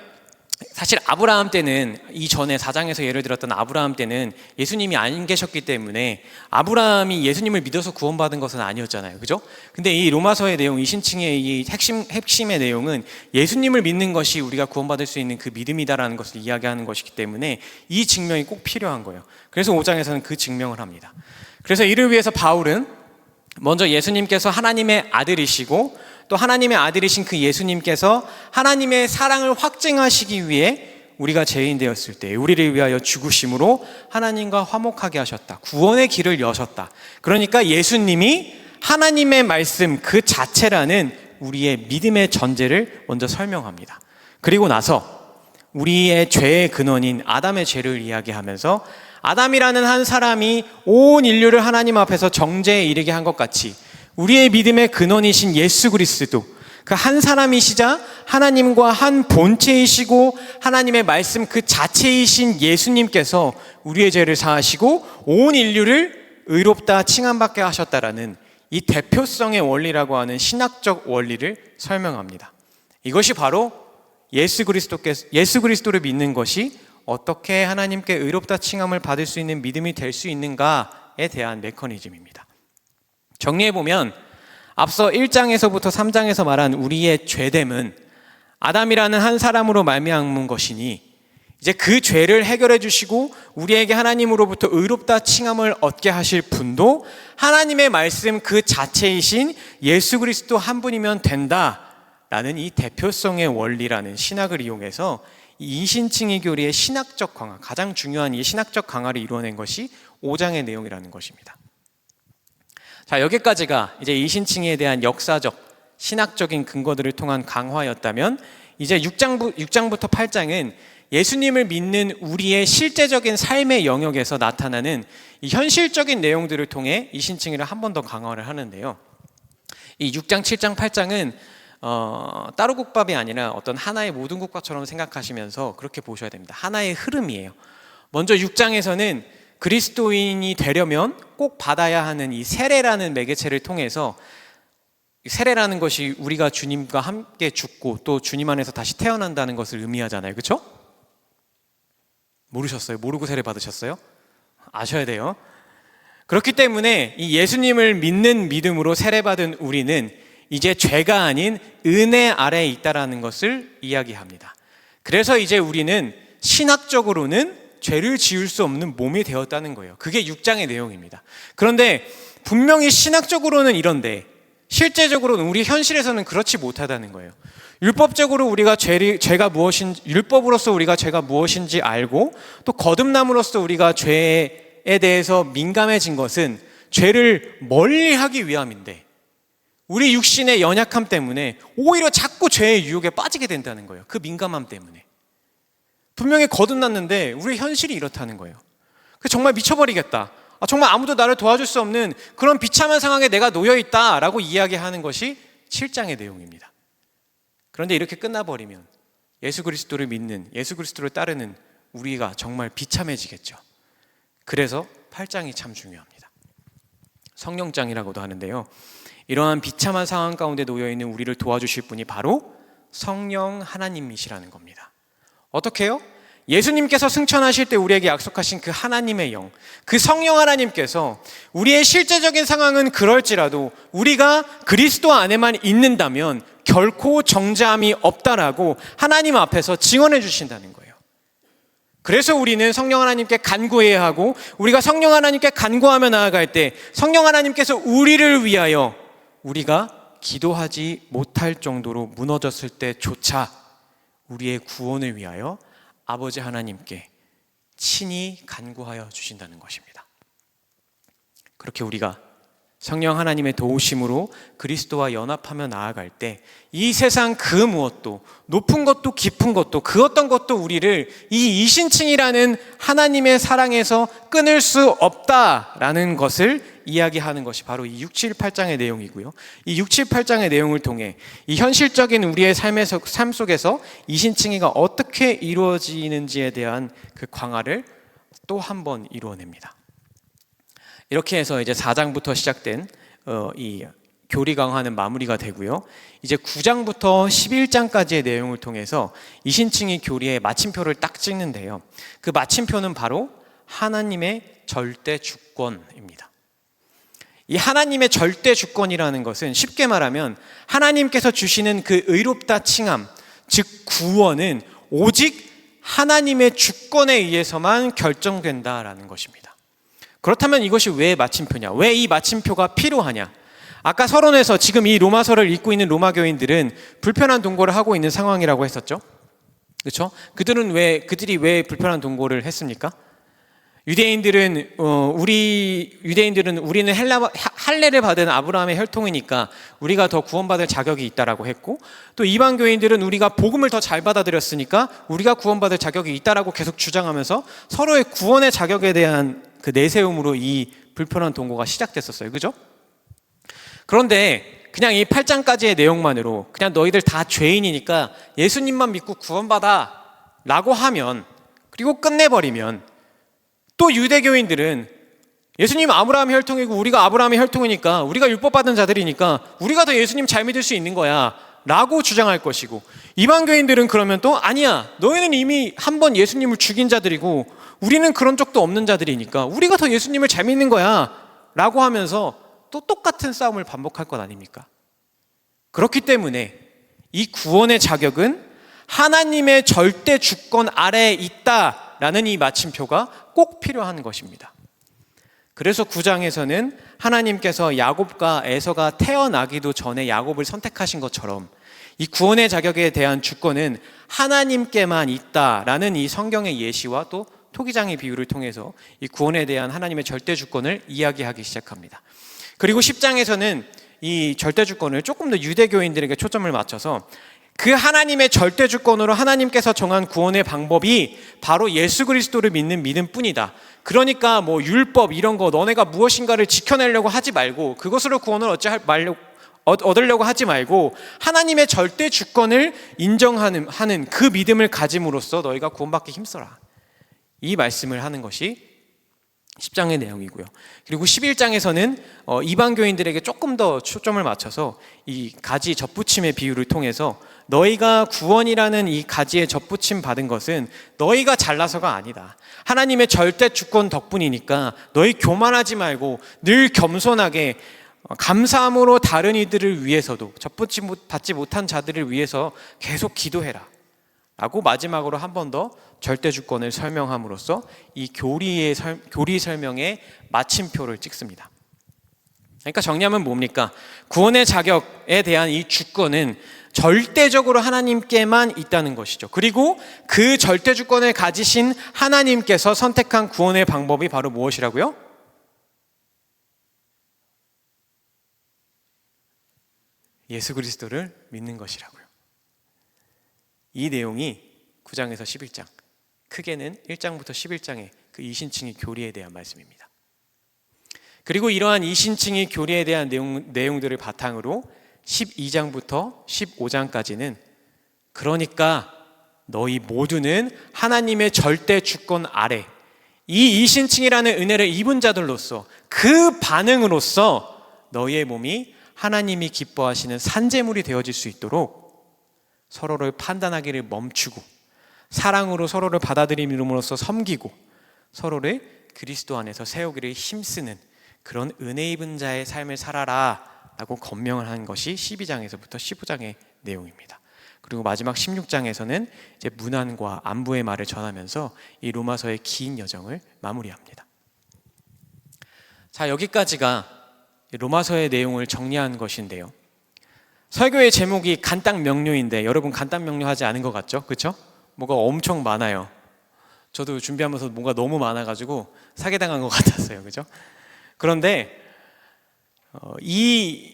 사실 아브라함 때는, 이전에 4장에서 예를 들었던 아브라함 때는 예수님이 안 계셨기 때문에 아브라함이 예수님을 믿어서 구원받은 것은 아니었잖아요. 그죠? 근데 이 로마서의 내용, 이 신칭의 이 핵심의 내용은 예수님을 믿는 것이 우리가 구원받을 수 있는 그 믿음이다라는 것을 이야기하는 것이기 때문에 이 증명이 꼭 필요한 거예요. 그래서 5장에서는 그 증명을 합니다. 그래서 이를 위해서 바울은 먼저 예수님께서 하나님의 아들이시고 또 하나님의 아들이신 그 예수님께서 하나님의 사랑을 확증하시기 위해 우리가 죄인 되었을 때 우리를 위하여 죽으심으로 하나님과 화목하게 하셨다. 구원의 길을 여셨다. 그러니까 예수님이 하나님의 말씀 그 자체라는 우리의 믿음의 전제를 먼저 설명합니다. 그리고 나서 우리의 죄의 근원인 아담의 죄를 이야기하면서 아담이라는 한 사람이 온 인류를 하나님 앞에서 정죄에 이르게 한 것 같이 우리의 믿음의 근원이신 예수 그리스도, 그 한 사람이시자 하나님과 한 본체이시고 하나님의 말씀 그 자체이신 예수님께서 우리의 죄를 사하시고 온 인류를 의롭다 칭함받게 하셨다라는 이 대표성의 원리라고 하는 신학적 원리를 설명합니다. 이것이 바로 예수 그리스도를 믿는 것이 어떻게 하나님께 의롭다 칭함을 받을 수 있는 믿음이 될 수 있는가에 대한 메커니즘입니다. 정리해보면 앞서 1장에서부터 3장에서 말한 우리의 죄됨은 아담이라는 한 사람으로 말미암은 것이니 이제 그 죄를 해결해 주시고 우리에게 하나님으로부터 의롭다 칭함을 얻게 하실 분도 하나님의 말씀 그 자체이신 예수 그리스도 한 분이면 된다라는 이 대표성의 원리라는 신학을 이용해서 이 이신칭의 교리의 신학적 강화, 가장 중요한 이 신학적 강화를 이루어낸 것이 5장의 내용이라는 것입니다. 자, 여기까지가 이제 이신칭에 대한 역사적, 신학적인 근거들을 통한 강화였다면 이제 6장부터 8장은 예수님을 믿는 우리의 실제적인 삶의 영역에서 나타나는 이 현실적인 내용들을 통해 이신칭을 한 번 더 강화를 하는데요. 이 6장, 7장, 8장은 따로 국밥이 아니라 어떤 하나의 모든 국밥처럼 생각하시면서 그렇게 보셔야 됩니다. 하나의 흐름이에요. 먼저 6장에서는 그리스도인이 되려면 꼭 받아야 하는 이 세례라는 매개체를 통해서, 세례라는 것이 우리가 주님과 함께 죽고 또 주님 안에서 다시 태어난다는 것을 의미하잖아요. 그렇죠? 모르셨어요? 모르고 세례 받으셨어요? 아셔야 돼요. 그렇기 때문에 이 예수님을 믿는 믿음으로 세례받은 우리는 이제 죄가 아닌 은혜 아래에 있다라는 것을 이야기합니다. 그래서 이제 우리는 신학적으로는 죄를 지을 수 없는 몸이 되었다는 거예요. 그게 6장의 내용입니다. 그런데 분명히 신학적으로는 이런데 실제적으로는 우리 현실에서는 그렇지 못하다는 거예요. 율법적으로 우리가 죄가 무엇인지, 율법으로서 우리가 죄가 무엇인지 알고 또 거듭남으로써 우리가 죄에 대해서 민감해진 것은 죄를 멀리하기 위함인데 우리 육신의 연약함 때문에 오히려 자꾸 죄의 유혹에 빠지게 된다는 거예요. 그 민감함 때문에. 분명히 거듭났는데 우리 현실이 이렇다는 거예요. 정말 미쳐버리겠다. 정말 아무도 나를 도와줄 수 없는 그런 비참한 상황에 내가 놓여있다라고 이야기하는 것이 7장의 내용입니다. 그런데 이렇게 끝나버리면 예수 그리스도를 믿는, 예수 그리스도를 따르는 우리가 정말 비참해지겠죠. 그래서 8장이 참 중요합니다. 성령장이라고도 하는데요. 이러한 비참한 상황 가운데 놓여있는 우리를 도와주실 분이 바로 성령 하나님이시라는 겁니다. 어떻게 해요? 예수님께서 승천하실 때 우리에게 약속하신 그 하나님의 영, 그 성령 하나님께서 우리의 실제적인 상황은 그럴지라도 우리가 그리스도 안에만 있는다면 결코 정죄함이 없다라고 하나님 앞에서 증언해 주신다는 거예요. 그래서 우리는 성령 하나님께 간구해야 하고, 우리가 성령 하나님께 간구하며 나아갈 때 성령 하나님께서 우리를 위하여 우리가 기도하지 못할 정도로 무너졌을 때조차 우리의 구원을 위하여 아버지 하나님께 친히 간구하여 주신다는 것입니다. 그렇게 우리가 성령 하나님의 도우심으로 그리스도와 연합하며 나아갈 때 이 세상 그 무엇도, 높은 것도 깊은 것도, 그 어떤 것도 우리를 이 이신칭이라는 하나님의 사랑에서 끊을 수 없다라는 것을 이야기하는 것이 바로 이 6, 7, 8장의 내용이고요. 이 6, 7, 8장의 내용을 통해 이 현실적인 우리의 삶 속에서 이신칭이가 어떻게 이루어지는지에 대한 그 광화를 또 한 번 이루어냅니다. 이렇게 해서 이제 4장부터 시작된 이 교리 강화는 마무리가 되고요. 이제 9장부터 11장까지의 내용을 통해서 이신칭이 교리의 마침표를 딱 찍는데요. 그 마침표는 바로 하나님의 절대 주권입니다. 이 하나님의 절대 주권이라는 것은 쉽게 말하면 하나님께서 주시는 그 의롭다 칭함, 즉 구원은 오직 하나님의 주권에 의해서만 결정된다라는 것입니다. 그렇다면 이것이 왜 마침표냐? 왜 이 마침표가 필요하냐? 아까 서론에서 지금 이 로마서를 읽고 있는 로마 교인들은 불편한 동거를 하고 있는 상황이라고 했었죠. 그렇죠? 그들이 왜 불편한 동거를 했습니까? 유대인들은 우리는 할례를 받은 아브라함의 혈통이니까 우리가 더 구원받을 자격이 있다라고 했고, 또 이방 교인들은 우리가 복음을 더 잘 받아들였으니까 우리가 구원받을 자격이 있다라고 계속 주장하면서 서로의 구원의 자격에 대한 그 내세움으로 이 불편한 동거가 시작됐었어요. 그죠? 그런데 그냥 이 8장까지의 내용만으로 그냥 너희들 다 죄인이니까 예수님만 믿고 구원받아 라고 하면, 그리고 끝내버리면, 또 유대교인들은 예수님 아브라함 혈통이고 우리가 아브라함의 혈통이니까 우리가 율법 받은 자들이니까 우리가 더 예수님 잘 믿을 수 있는 거야 라고 주장할 것이고, 이방 교인들은 그러면 또 아니야, 너희는 이미 한 번 예수님을 죽인 자들이고 우리는 그런 적도 없는 자들이니까 우리가 더 예수님을 잘 믿는 거야 라고 하면서 또 똑같은 싸움을 반복할 것 아닙니까? 그렇기 때문에 이 구원의 자격은 하나님의 절대 주권 아래에 있다라는 이 마침표가 꼭 필요한 것입니다. 그래서 9장에서는 하나님께서 야곱과 에서가 태어나기도 전에 야곱을 선택하신 것처럼 이 구원의 자격에 대한 주권은 하나님께만 있다라는 이 성경의 예시와 또 토기장의 비유를 통해서 이 구원에 대한 하나님의 절대 주권을 이야기하기 시작합니다. 그리고 10장에서는 이 절대 주권을 조금 더 유대교인들에게 초점을 맞춰서 그 하나님의 절대 주권으로 하나님께서 정한 구원의 방법이 바로 예수 그리스도를 믿는 믿음뿐이다. 그러니까 뭐 율법 이런 거 너네가 무엇인가를 지켜내려고 하지 말고, 그것으로 구원을 얻으려고 하지 말고 하나님의 절대 주권을 인정하는 그 믿음을 가짐으로써 너희가 구원받기 힘써라. 이 말씀을 하는 것이 10장의 내용이고요. 그리고 11장에서는 이방 교인들에게 조금 더 초점을 맞춰서 이 가지 접붙임의 비유를 통해서 너희가 구원이라는 이 가지에 접붙임 받은 것은 너희가 잘나서가 아니다. 하나님의 절대 주권 덕분이니까 너희 교만하지 말고 늘 겸손하게 감사함으로 다른 이들을 위해서도 접붙임 받지 못한 자들을 위해서 계속 기도해라 라고 마지막으로 한 번 더 절대 주권을 설명함으로써 이 교리 설명의 마침표를 찍습니다. 그러니까 정리하면 뭡니까? 구원의 자격에 대한 이 주권은 절대적으로 하나님께만 있다는 것이죠. 그리고 그 절대 주권을 가지신 하나님께서 선택한 구원의 방법이 바로 무엇이라고요? 예수 그리스도를 믿는 것이라고요. 이 내용이 9장에서 11장, 크게는 1장부터 11장의 그 이신칭의 교리에 대한 말씀입니다. 그리고 이러한 이신칭의 교리에 대한 내용들을 바탕으로 12장부터 15장까지는 그러니까 너희 모두는 하나님의 절대 주권 아래 이 이신칭이라는 은혜를 입은 자들로서 그 반응으로서 너희의 몸이 하나님이 기뻐하시는 산제물이 되어질 수 있도록 서로를 판단하기를 멈추고 사랑으로 서로를 받아들임으로써 섬기고 서로를 그리스도 안에서 세우기를 힘쓰는 그런 은혜 입은 자의 삶을 살아라 라고 권명을 한 것이 12장에서부터 15장의 내용입니다. 그리고 마지막 16장에서는 이제 문안과 안부의 말을 전하면서 이 로마서의 긴 여정을 마무리합니다. 자, 여기까지가 로마서의 내용을 정리한 것인데요. 설교의 제목이 간단 명료인데 여러분 간단 명료하지 않은 것 같죠? 그렇죠? 뭐가 엄청 많아요. 저도 준비하면서 뭔가 너무 많아가지고 사기당한 것 같았어요. 그렇죠? 그런데 이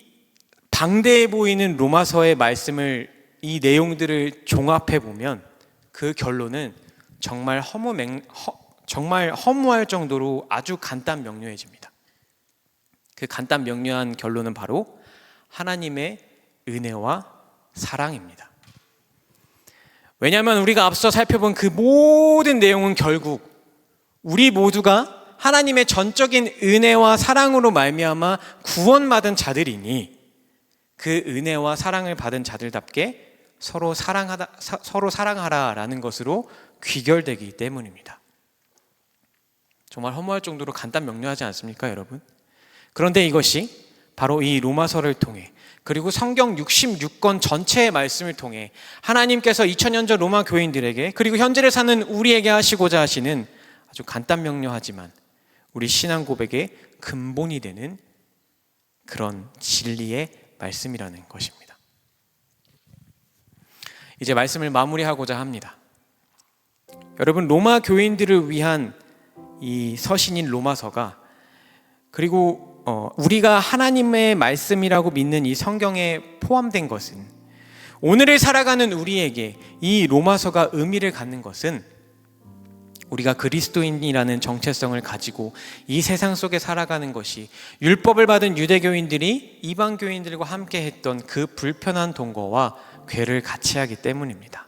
방대해 보이는 로마서의 말씀을, 이 내용들을 종합해 보면 그 결론은 정말 허무할 정도로 아주 간단 명료해집니다. 그 간단 명료한 결론은 바로 하나님의 은혜와 사랑입니다. 왜냐하면 우리가 앞서 살펴본 그 모든 내용은 결국 우리 모두가 하나님의 전적인 은혜와 사랑으로 말미암아 구원받은 자들이니 그 은혜와 사랑을 받은 자들답게 서로 사랑하라라는 것으로 귀결되기 때문입니다. 정말 허무할 정도로 간단 명료하지 않습니까, 여러분? 그런데 이것이 바로 이 로마서를 통해, 그리고 성경 66권 전체의 말씀을 통해 하나님께서 2000년 전 로마 교인들에게, 그리고 현재를 사는 우리에게 하시고자 하시는 아주 간단 명료하지만 우리 신앙 고백의 근본이 되는 그런 진리의 말씀이라는 것입니다. 이제 말씀을 마무리하고자 합니다. 여러분, 로마 교인들을 위한 이 서신인 로마서가, 그리고 우리가 하나님의 말씀이라고 믿는 이 성경에 포함된 것은, 오늘을 살아가는 우리에게 이 로마서가 의미를 갖는 것은 우리가 그리스도인이라는 정체성을 가지고 이 세상 속에 살아가는 것이 율법을 받은 유대교인들이 이방교인들과 함께 했던 그 불편한 동거와 궤를 같이 하기 때문입니다.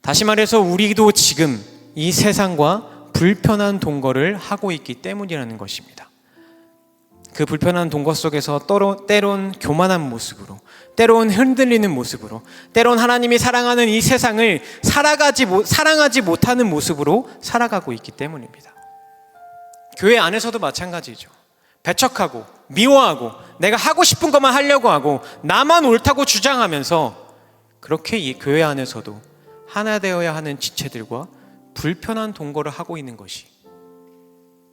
다시 말해서 우리도 지금 이 세상과 불편한 동거를 하고 있기 때문이라는 것입니다. 그 불편한 동거 속에서 때론 교만한 모습으로, 때론 흔들리는 모습으로, 때론 하나님이 사랑하는 이 세상을 사랑하지 못하는 모습으로 살아가고 있기 때문입니다. 교회 안에서도 마찬가지죠. 배척하고 미워하고 내가 하고 싶은 것만 하려고 하고 나만 옳다고 주장하면서 그렇게 이 교회 안에서도 하나 되어야 하는 지체들과 불편한 동거를 하고 있는 것이,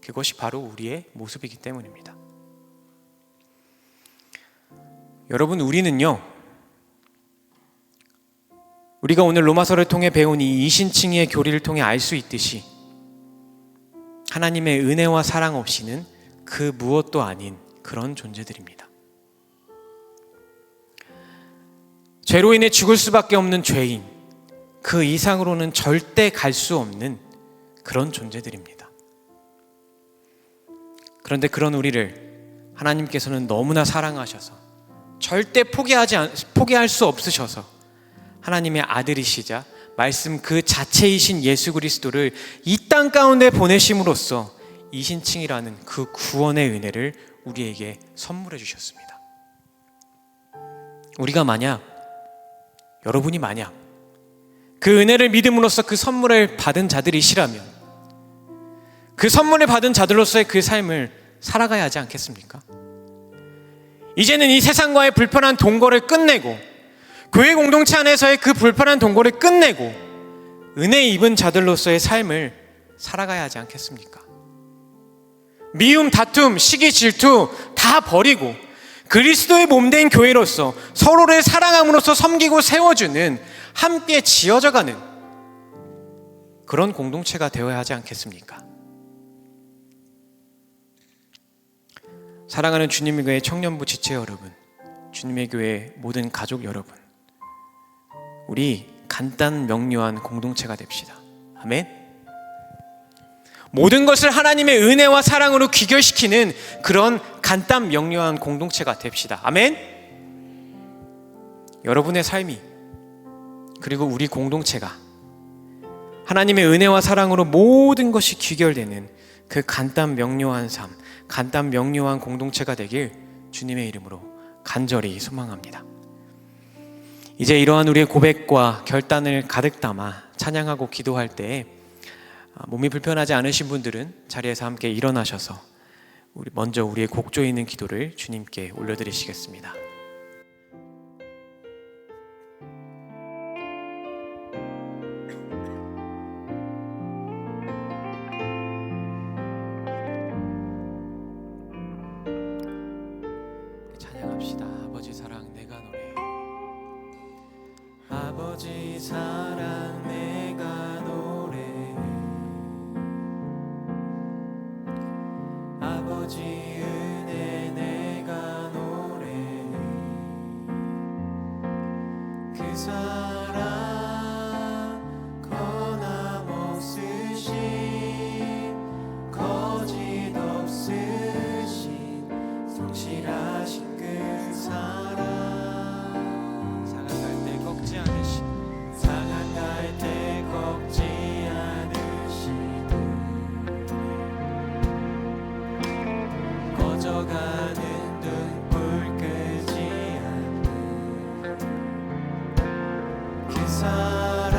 그것이 바로 우리의 모습이기 때문입니다. 여러분, 우리는요, 우리가 오늘 로마서를 통해 배운 이 이신칭의 교리를 통해 알 수 있듯이 하나님의 은혜와 사랑 없이는 그 무엇도 아닌 그런 존재들입니다. 죄로 인해 죽을 수밖에 없는 죄인, 그 이상으로는 절대 갈 수 없는 그런 존재들입니다. 그런데 그런 우리를 하나님께서는 너무나 사랑하셔서 절대 포기할 수 없으셔서 하나님의 아들이시자 말씀 그 자체이신 예수 그리스도를 이 땅 가운데 보내심으로써 이신칭이라는 그 구원의 은혜를 우리에게 선물해 주셨습니다. 여러분이 만약 그 은혜를 믿음으로써 그 선물을 받은 자들이시라면 그 선물을 받은 자들로서의 그 삶을 살아가야 하지 않겠습니까? 이제는 이 세상과의 불편한 동거를 끝내고 교회 공동체 안에서의 그 불편한 동거를 끝내고 은혜 입은 자들로서의 삶을 살아가야 하지 않겠습니까? 미움, 다툼, 시기, 질투 다 버리고 그리스도의 몸된 교회로서 서로를 사랑함으로써 섬기고 세워주는, 함께 지어져가는 그런 공동체가 되어야 하지 않겠습니까? 사랑하는 주님의 교회 청년부 지체 여러분, 주님의 교회 모든 가족 여러분, 우리 간단 명료한 공동체가 됩시다. 아멘. 모든 것을 하나님의 은혜와 사랑으로 귀결시키는 그런 간단 명료한 공동체가 됩시다. 아멘. 여러분의 삶이, 그리고 우리 공동체가 하나님의 은혜와 사랑으로 모든 것이 귀결되는 그 간단 명료한 삶, 간단 명료한 공동체가 되길 주님의 이름으로 간절히 소망합니다. 이제 이러한 우리의 고백과 결단을 가득 담아 찬양하고 기도할 때 몸이 불편하지 않으신 분들은 자리에서 함께 일어나셔서 먼저 우리의 곡조에 있는 기도를 주님께 올려드리시겠습니다. 찬양합시다. 아버지 사랑 내가 노래. 아버지 사랑 내가 노래. 아버지 은혜 내가 노래. 그 사랑 변함없으신 거짓 없으신 성실하신 그 사랑. 상한 갈 때 꺾지 않으신, 상한 갈 때 꺾지 않으신, 꺼져가는 눈불 끄지 않는 그 사랑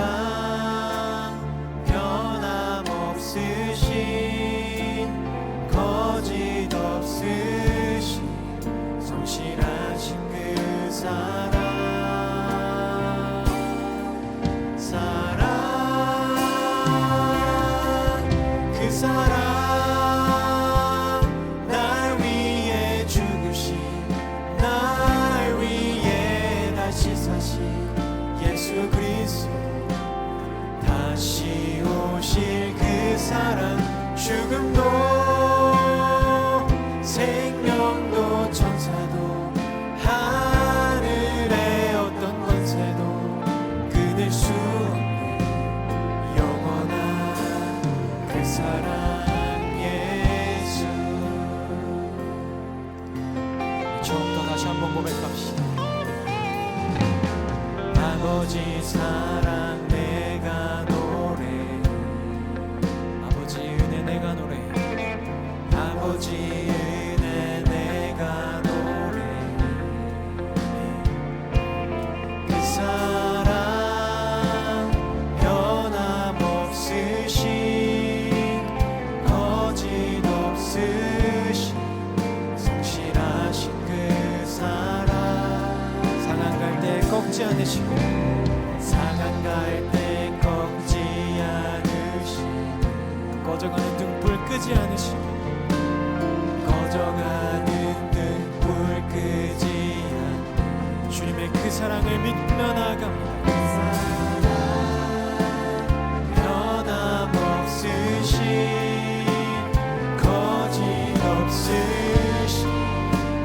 변함없으신 거짓 없으신 성실하신 그 사랑. 그 사랑 날 위해 죽으신, 날 위해 다시 사신 예수 그리스도, 다시 오실 그 사랑. 죽음도 생명도 천사도 하늘의 어떤 권세도 끊을 수 없는 영원한 그 사랑 예수. 처음부터 다시 한번 고백합시다. 아버지 사랑 내가 노래. 아버지 은혜 내가 노래. 아버지 은혜 내가 노래. 그 사랑 변함없으신 거짓 없으신 성실하신 그 사랑. 상한 갈 때 꺾지 않으시고, 상한 갈 때 꺾지 않으시고, 꺼져가는 등불 끄지 않으시고, 꺼져가는 등불 끄지 않는 주님의 그 사랑을 믿며 나아갑니다. 변함없으신 거짓 없으신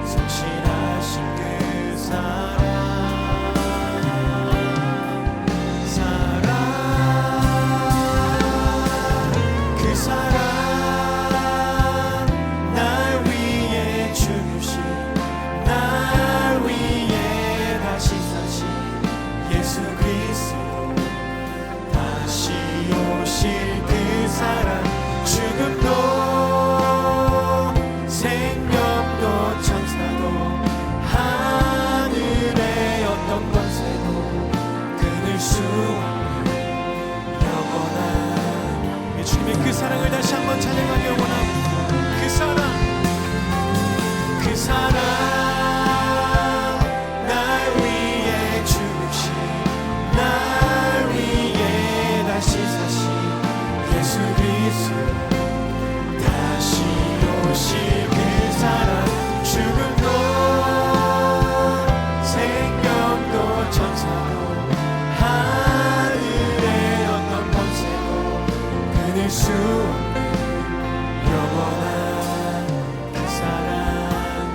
성실하신 그 사랑. 그 사랑 날 위해 죽으신, 날 위해 다시 사신 예수 그리스도, 다시 오실 그 사랑. 죽음도 생명도 천사도 하늘의 어떤 권세도 끊을 수 없는 영원한 주님의 그 사랑을 다시 한번 찬양하기 원합니다. 그 사랑, 그 사랑 날 위해 죽으신, 날 위해 다시 사신 예수 그리스도, 다시 오실 그 사랑. 죽음도 생명도 천사도 하늘의 어떤 권세도 끊을 수 없는 영원한 그 사랑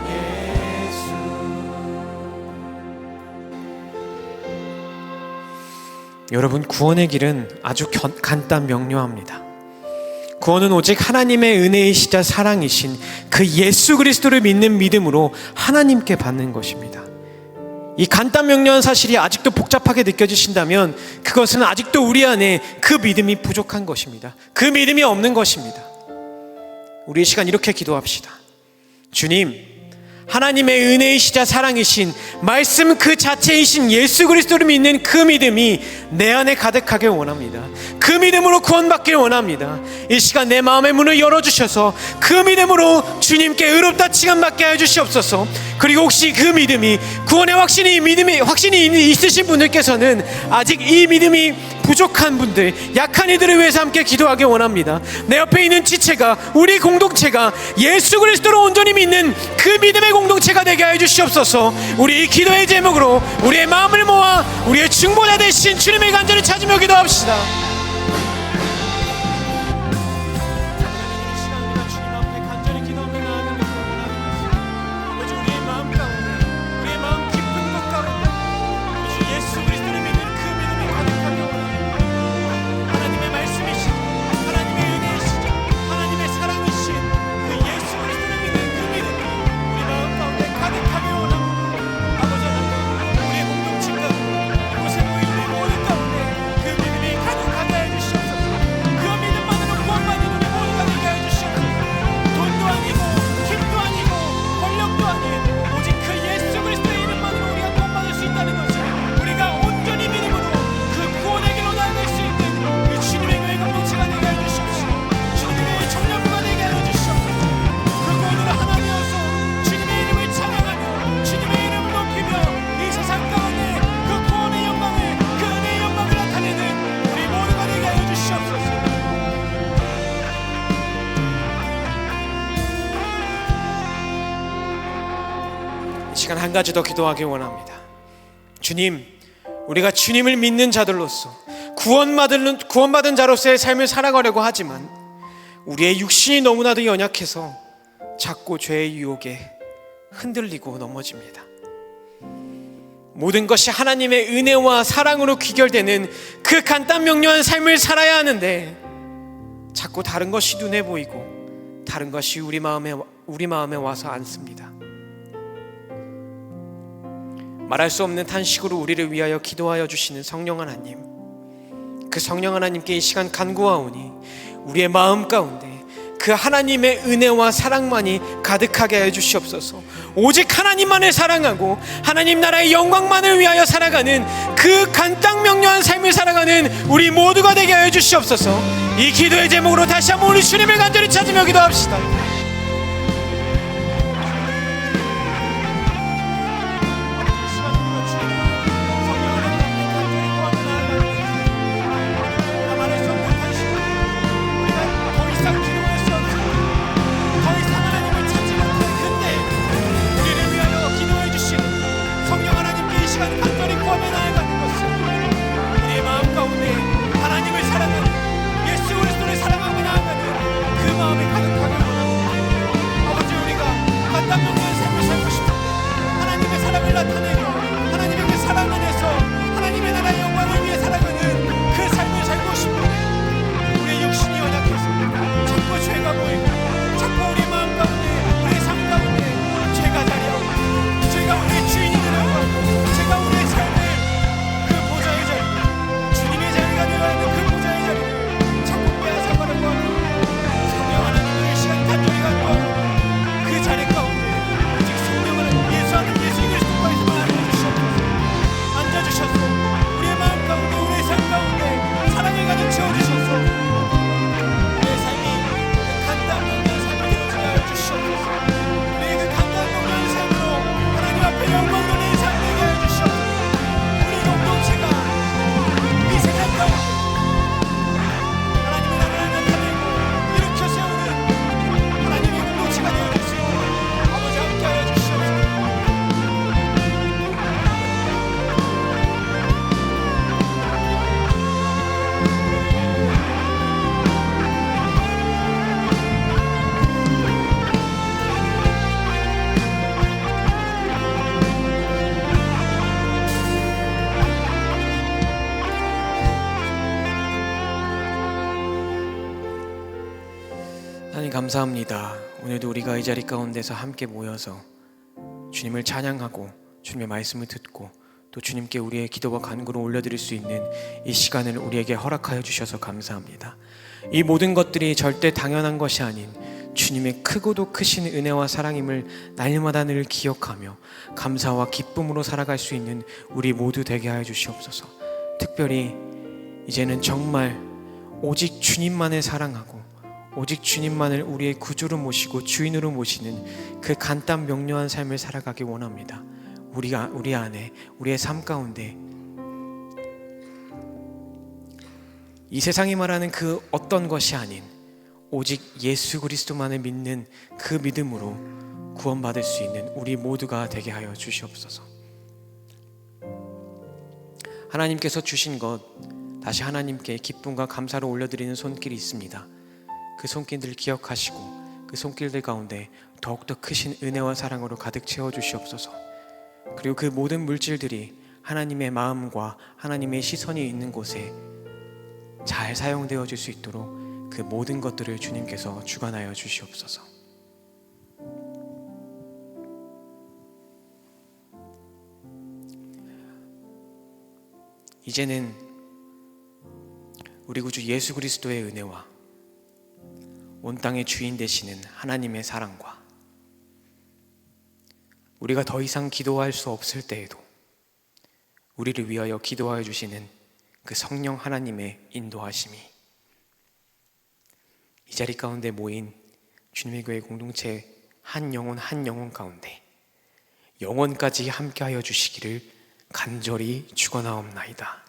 예수. 여러분, 구원의 길은 아주 간단 명료합니다. 구원은 오직 하나님의 은혜이시자 사랑이신 그 예수 그리스도를 믿는 믿음으로 하나님께 받는 것입니다. 이 간단 명료한 사실이 아직도 복잡하게 느껴지신다면 그것은 아직도 우리 안에 그 믿음이 부족한 것입니다. 그 믿음이 없는 것입니다. 우리 이 시간 이렇게 기도합시다. 주님, 하나님의 은혜이시자 사랑이신 말씀 그 자체이신 예수 그리스도를 믿는 그 믿음이 내 안에 가득하길 원합니다. 그 믿음으로 구원받길 원합니다. 이 시간 내 마음의 문을 열어주셔서 그 믿음으로 주님께 의롭다 칭함받게 해주시옵소서. 그리고 혹시 그 믿음이 구원의 확신이 있으신 분들께서는 아직 이 믿음이 부족한 분들, 약한 이들을 위해서 함께 기도하기 원합니다. 내 옆에 있는 지체가, 우리 공동체가 예수 그리스도로 온전히 믿는 그 믿음의 공동체가 되게 해 주시옵소서. 우리 이 기도의 제목으로 우리의 마음을 모아 우리의 중보자 되신 주님의 간절히 찾으며 기도합시다. 시간 한 가지 더 기도하기 원합니다. 주님, 우리가 주님을 믿는 자들로서 구원받은 자로서의 삶을 살아가려고 하지만 우리의 육신이 너무나도 연약해서 자꾸 죄의 유혹에 흔들리고 넘어집니다. 모든 것이 하나님의 은혜와 사랑으로 귀결되는 그 간단 명료한 삶을 살아야 하는데 자꾸 다른 것이 눈에 보이고 다른 것이 우리 마음에 와서 앉습니다. 말할 수 없는 탄식으로 우리를 위하여 기도하여 주시는 성령 하나님, 그 성령 하나님께 이 시간 간구하오니 우리의 마음 가운데 그 하나님의 은혜와 사랑만이 가득하게 해 주시옵소서. 오직 하나님만을 사랑하고 하나님 나라의 영광만을 위하여 살아가는 그 간단 명료한 삶을 살아가는 우리 모두가 되게 해 주시옵소서. 이 기도의 제목으로 다시 한번 우리 주님을 간절히 찾으며 기도합시다. 하나님 감사합니다. 오늘도 우리가 이 자리 가운데서 함께 모여서 주님을 찬양하고 주님의 말씀을 듣고 또 주님께 우리의 기도와 간구를 올려드릴 수 있는 이 시간을 우리에게 허락하여 주셔서 감사합니다. 이 모든 것들이 절대 당연한 것이 아닌 주님의 크고도 크신 은혜와 사랑임을 날마다 늘 기억하며 감사와 기쁨으로 살아갈 수 있는 우리 모두 되게 하여 주시옵소서. 특별히 이제는 정말 오직 주님만을 사랑하고 오직 주님만을 우리의 구주로 모시고 주인으로 모시는 그 간단 명료한 삶을 살아가기 원합니다. 우리 안에, 우리의 삶 가운데 이 세상이 말하는 그 어떤 것이 아닌 오직 예수 그리스도만을 믿는 그 믿음으로 구원받을 수 있는 우리 모두가 되게 하여 주시옵소서. 하나님께서 주신 것, 다시 하나님께 기쁨과 감사로 올려드리는 손길이 있습니다. 그 손길들 기억하시고 그 손길들 가운데 더욱더 크신 은혜와 사랑으로 가득 채워주시옵소서. 그리고 그 모든 물질들이 하나님의 마음과 하나님의 시선이 있는 곳에 잘 사용되어질 수 있도록 그 모든 것들을 주님께서 주관하여 주시옵소서. 이제는 우리 구주 예수 그리스도의 은혜와 온 땅의 주인 되시는 하나님의 사랑과 우리가 더 이상 기도할 수 없을 때에도 우리를 위하여 기도하여 주시는 그 성령 하나님의 인도하심이 이 자리 가운데 모인 주님의 교회 공동체 한 영혼 가운데 영원까지 함께하여 주시기를 간절히 축원하옵나이다.